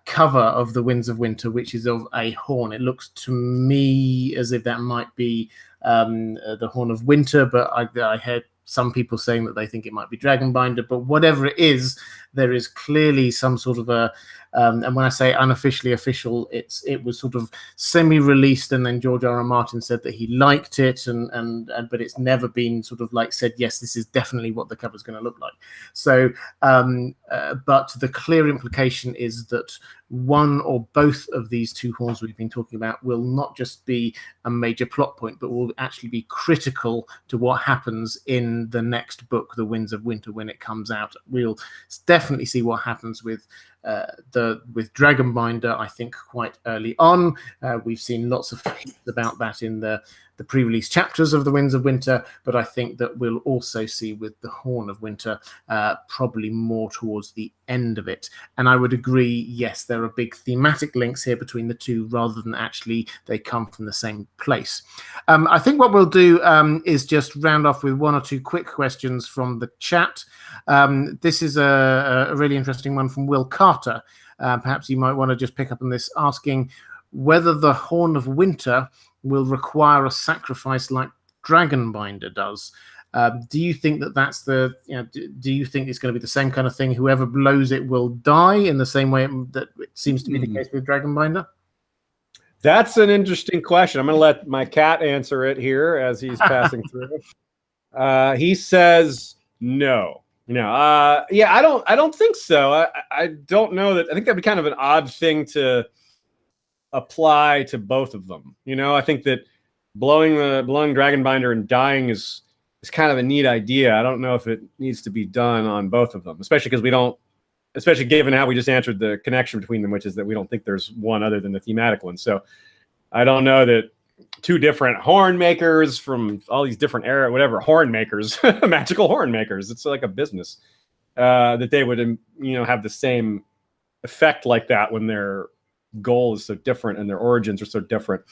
Speaker 1: cover of the Winds of Winter, which is of a horn. It looks to me as if that might be the Horn of Winter, but I heard some people saying that they think it might be Dragonbinder. But whatever it is, there is clearly some sort of a and when I say unofficially official, it was sort of semi-released, and then George R.R. Martin said that he liked it, and but it's never been sort of like said, yes, this is definitely what the cover's going to look like. So but the clear implication is that one or both of these two horns we've been talking about will not just be a major plot point, but will actually be critical to what happens in the next book, The Winds of Winter, when it comes out. We'll definitely see what happens with Dragonbinder, I think, quite early on. We've seen lots of things about that in the pre-release chapters of The Winds of Winter, but I think that we'll also see with the Horn of Winter probably more towards the end of it. And I would agree, yes, there are big thematic links here between the two, rather than actually they come from the same place. I think what we'll do is just round off with one or two quick questions from the chat. This is a really interesting one from Will Carter. Perhaps you might want to just pick up on this, asking whether the Horn of Winter will require a sacrifice like Dragonbinder does. Do you think that that's the, do you think it's going to be the same kind of thing? Whoever blows it will die in the same way that it seems to be the case with Dragonbinder?
Speaker 2: That's an interesting question. I'm going to let my cat answer it here as he's passing through. He says no. Yeah, I don't think so. I don't know that. I think that'd be kind of an odd thing to apply to both of them. I think that blowing Dragonbinder and dying is kind of a neat idea. I don't know if it needs to be done on both of them, especially because especially given how we just answered the connection between them, which is that we don't think there's one other than the thematic one. So I don't know that two different horn makers from all these different horn makers, magical horn makers, it's like a business, that they would, have the same effect like that when their goal is so different and their origins are so different.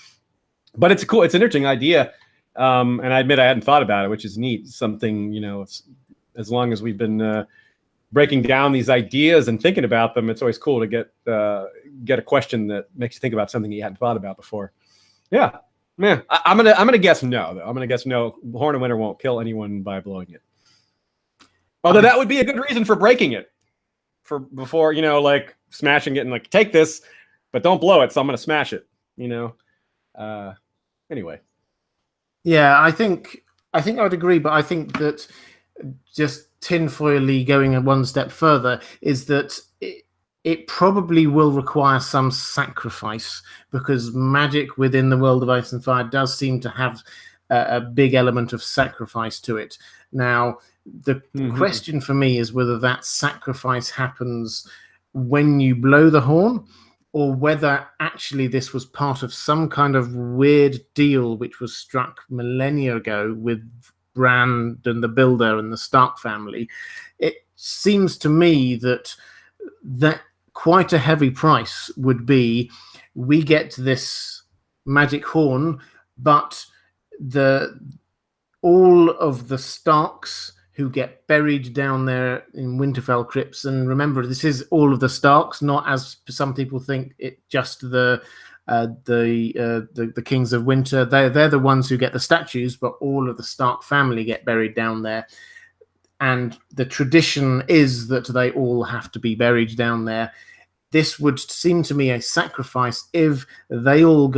Speaker 2: But it's an interesting idea. And I admit I hadn't thought about it, which is neat. Something, as long as we've been breaking down these ideas and thinking about them, it's always cool to get a question that makes you think about something you hadn't thought about before. Yeah. Man, I'm gonna guess no, though. I'm gonna guess no. Horn of Winter won't kill anyone by blowing it. Although that would be a good reason for breaking it, before like smashing it and like, take this, but don't blow it. So I'm gonna smash it. Anyway.
Speaker 1: Yeah, I think I would agree, but I think that just tinfoily going one step further is that it probably will require some sacrifice, because magic within the world of Ice and Fire does seem to have a big element of sacrifice to it. Now, the question for me is whether that sacrifice happens when you blow the horn, or whether actually this was part of some kind of weird deal which was struck millennia ago with Bran and the Builder and the Stark family. It seems to me that quite a heavy price would be, we get this magic horn, but all of the Starks who get buried down there in Winterfell crypts, and remember, this is all of the Starks, not, as some people think, it just the Kings of Winter. They're the ones who get the statues, but all of the Stark family get buried down there. And the tradition is that they all have to be buried down there. This would seem to me a sacrifice if they all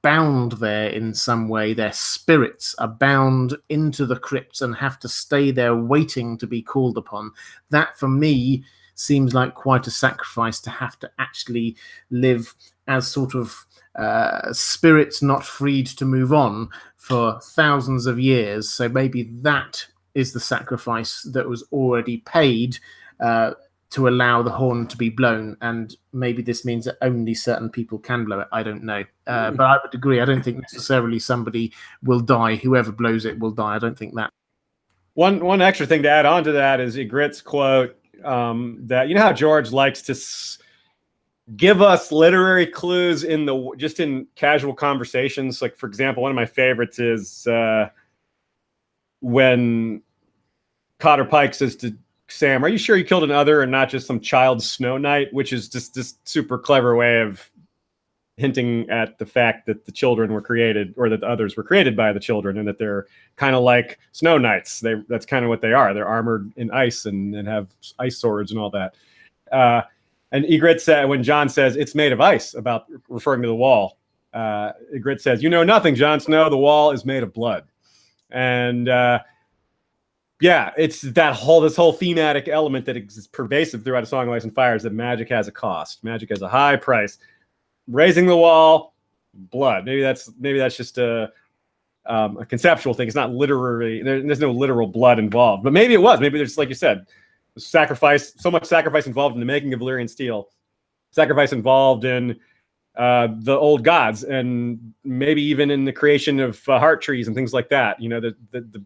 Speaker 1: bound there in some way. Their spirits are bound into the crypts and have to stay there waiting to be called upon. That, for me, seems like quite a sacrifice, to have to actually live as sort of spirits not freed to move on for thousands of years. So maybe that is the sacrifice that was already paid to allow the horn to be blown, and maybe this means that only certain people can blow it. I don't know, but I would agree. I don't think necessarily somebody will die. Whoever blows it will die. I don't think that.
Speaker 2: One extra thing to add on to that is Ygritte's quote, that, you know how George likes to give us literary clues in casual conversations. Like, for example, one of my favorites is when Cotter Pike says to Sam, "Are you sure you killed another and not just some child Snow Knight?" Which is just this super clever way of hinting at the fact that the children were created, or that the others were created by the children, and that they're kind of like Snow Knights. That's kind of what they are. They're armored in ice and have ice swords and all that. And Ygritte said, when Jon says it's made of ice, about referring to the wall, Ygritte says, "You know nothing, Jon Snow. The wall is made of blood." And yeah, it's this whole thematic element that is pervasive throughout A Song of Ice and Fire, is that magic has a cost. Magic has a high price. Raising the wall, blood. Maybe that's just a conceptual thing. It's not literally. There's no literal blood involved. But maybe it was. Maybe there's, like you said, sacrifice. So much sacrifice involved in the making of Valyrian steel. Sacrifice involved in the old gods, and maybe even in the creation of heart trees and things like that. You know,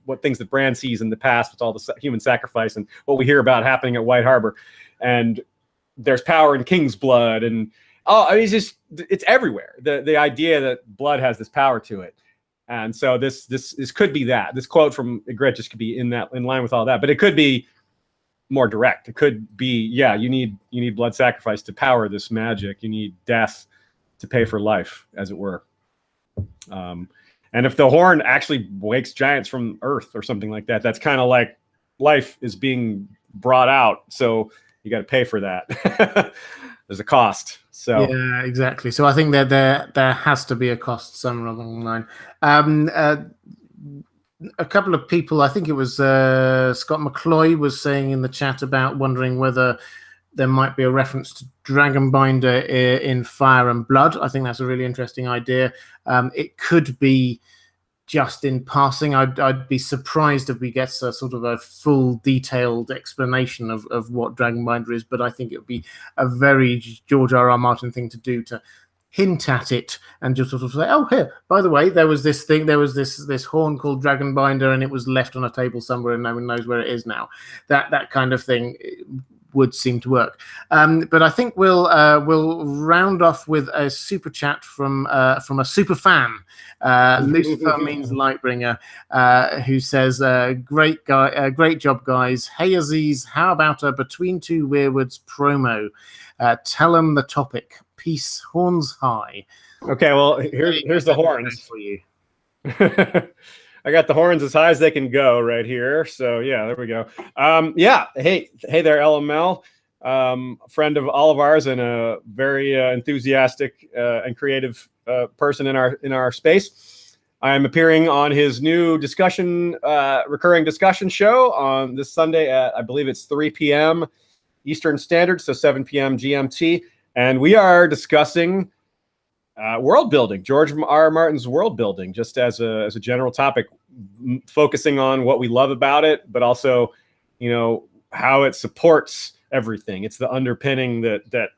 Speaker 2: what things that Bran sees in the past with all the human sacrifice, and what we hear about happening at White Harbor. And there's power in king's blood, and I mean, it's everywhere. The idea that blood has this power to it. And so this could be that. This quote from Ygritte just could be in line with all that, but it could be more direct. It could be, yeah, you need blood sacrifice to power this magic. You need death to pay for life, as it were. And if the horn actually wakes giants from Earth or something like that, that's kind of like life is being brought out. So you got to pay for that. There's a cost. So
Speaker 1: yeah, exactly. So I think that there has to be a cost somewhere along the line. A couple of people, I think it was Scott McCloy, was saying in the chat about wondering whether there might be a reference to Dragonbinder in Fire and Blood. I think that's a really interesting idea. It could be just in passing. I'd be surprised if we get a sort of a full detailed explanation of what Dragonbinder is, but I think it would be a very George R.R. Martin thing to do, to hint at it and just sort of say, "Oh, here, by the way, there was this thing, there was this horn called Dragonbinder, and it was left on a table somewhere and no one knows where it is now." That kind of thing would seem to work. But I think we'll round off with a super chat from a super fan. Lucifer means Lightbringer, who says, great job, guys. Hey, Aziz, how about a Between Two Weirwoods promo? Tell them the topic. Peace, horns high.
Speaker 2: Okay, well, here's the horns
Speaker 1: for you.
Speaker 2: I got the horns as high as they can go right here. So yeah, there we go. Yeah, hey there, LML, friend of all of ours, and a very enthusiastic and creative person in our space. I'm appearing on his new recurring discussion show on this Sunday at, I believe it's 3 p.m. Eastern Standard, so 7 p.m. GMT, and we are discussing world building, George R. R. Martin's world building, just as a general topic, focusing on what we love about it, but also, you know, how it supports everything. It's the underpinning that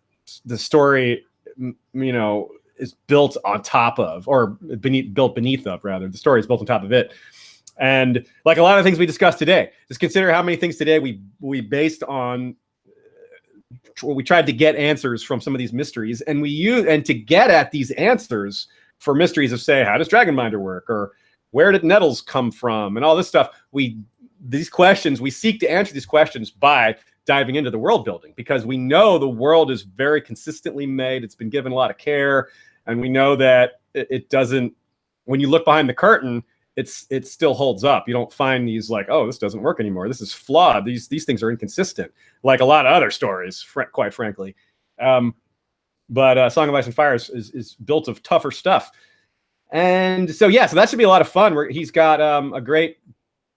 Speaker 2: the story, you know, is built on top of, or built beneath of, rather. The story is built on top of it. And like a lot of things we discussed today, just consider how many things today we based on. We tried to get answers from some of these mysteries, and to get at these answers for mysteries of, say, how does Dragonbinder work, or where did Nettles come from, and all this stuff. We seek to answer these questions by diving into the world building, because we know the world is very consistently made. It's been given a lot of care, and we know that it doesn't. When you look behind the curtain, it still holds up. You don't find these like, oh, this doesn't work anymore. This is flawed. These things are inconsistent, like a lot of other stories, quite frankly. But Song of Ice and Fire is built of tougher stuff. And so, yeah, so that should be a lot of fun. He's got a great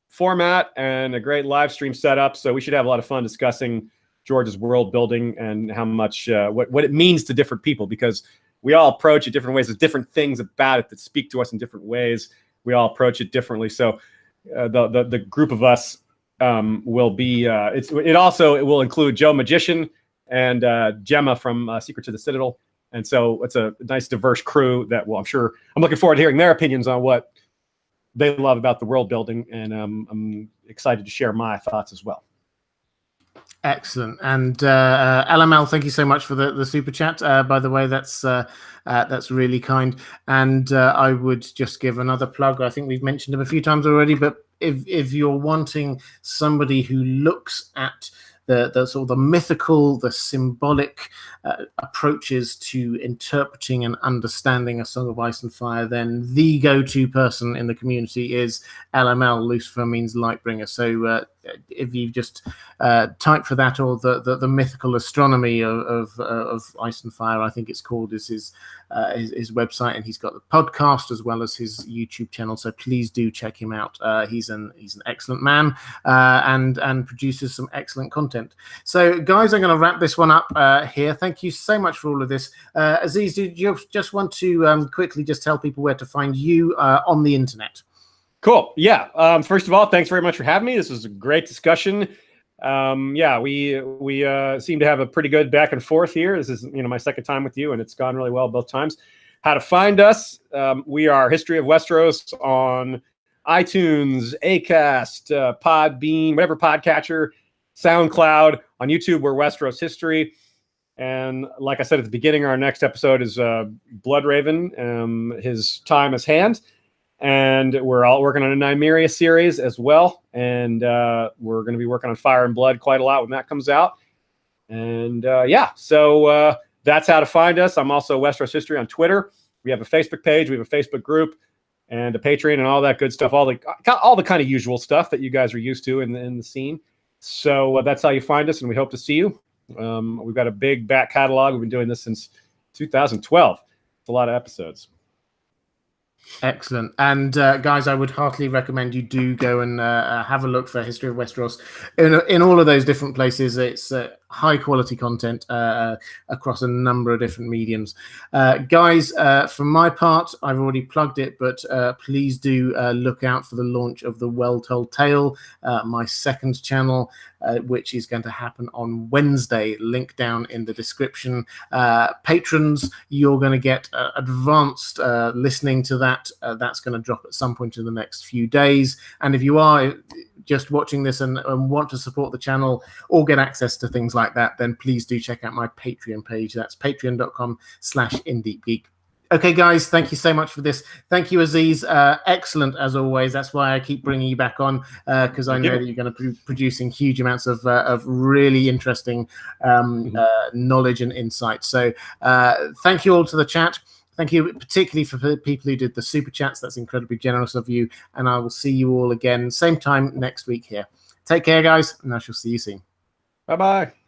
Speaker 2: format and a great live stream setup. So we should have a lot of fun discussing George's world building and how much, what it means to different people, because we all approach it different ways. There's different things about it that speak to us in different ways. We all approach it differently. So the group of us will be, it will include Joe Magician and Gemma from Secret to the Citadel. And so it's a nice diverse crew that I'm looking forward to hearing their opinions on what they love about the world building. And I'm excited to share my thoughts as well.
Speaker 1: Excellent. And LML, thank you so much for the super chat. By the way, that's really kind. And I would just give another plug. I think we've mentioned him a few times already, but if you're wanting somebody who looks at the sort of the mythical, the symbolic approaches to interpreting and understanding A Song of Ice and Fire, then the go-to person in the community is LML. Lucifer means Lightbringer. So if you just type for that, or the mythical astronomy of Ice and Fire, I think it's called, is his website, and he's got the podcast as well as his YouTube channel. So please do check him out. He's an excellent man and produces some excellent content. So guys, I'm going to wrap this one up here. Thank you so much for all of this. Aziz, did you just want to quickly just tell people where to find you on the internet?
Speaker 2: Cool. Yeah. First of all, thanks very much for having me. This was a great discussion. Yeah, we seem to have a pretty good back and forth here. This is, my second time with you, and it's gone really well both times. How to find us? We are History of Westeros on iTunes, Acast, Podbean, whatever podcatcher, SoundCloud. On YouTube, we're Westeros History. And like I said at the beginning, our next episode is Bloodraven, his time as Hand. And we're all working on a Nymeria series as well. And we're going to be working on Fire and Blood quite a lot when that comes out. And so that's how to find us. I'm also Westeros History on Twitter. We have a Facebook page. We have a Facebook group and a Patreon and all that good stuff. All the kind of usual stuff that you guys are used to in the scene. So that's how you find us, and we hope to see you. We've got a big back catalog. We've been doing this since 2012. It's a lot of episodes.
Speaker 1: Excellent. And guys, I would heartily recommend you do go and have a look for History of Westeros in all of those different places. It's high quality content across a number of different mediums. Guys, for my part, I've already plugged it, but please do look out for the launch of The Well Told Tale, my second channel, which is going to happen on Wednesday. Link down in the description. Patrons, you're going to get advanced listening to that. That's going to drop at some point in the next few days. And if you are just watching this and want to support the channel or get access to things like that, then please do check out my Patreon page. That's patreon.com/indeepgeek. Okay, guys, thank you so much for this. Thank you, Aziz. Excellent, as always. That's why I keep bringing you back on, because I know that you're going to be producing huge amounts of really interesting knowledge and insight. So thank you all to the chat. Thank you particularly for the people who did the super chats. That's incredibly generous of you. And I will see you all again, same time next week here. Take care, guys, and I shall see you soon.
Speaker 2: Bye-bye.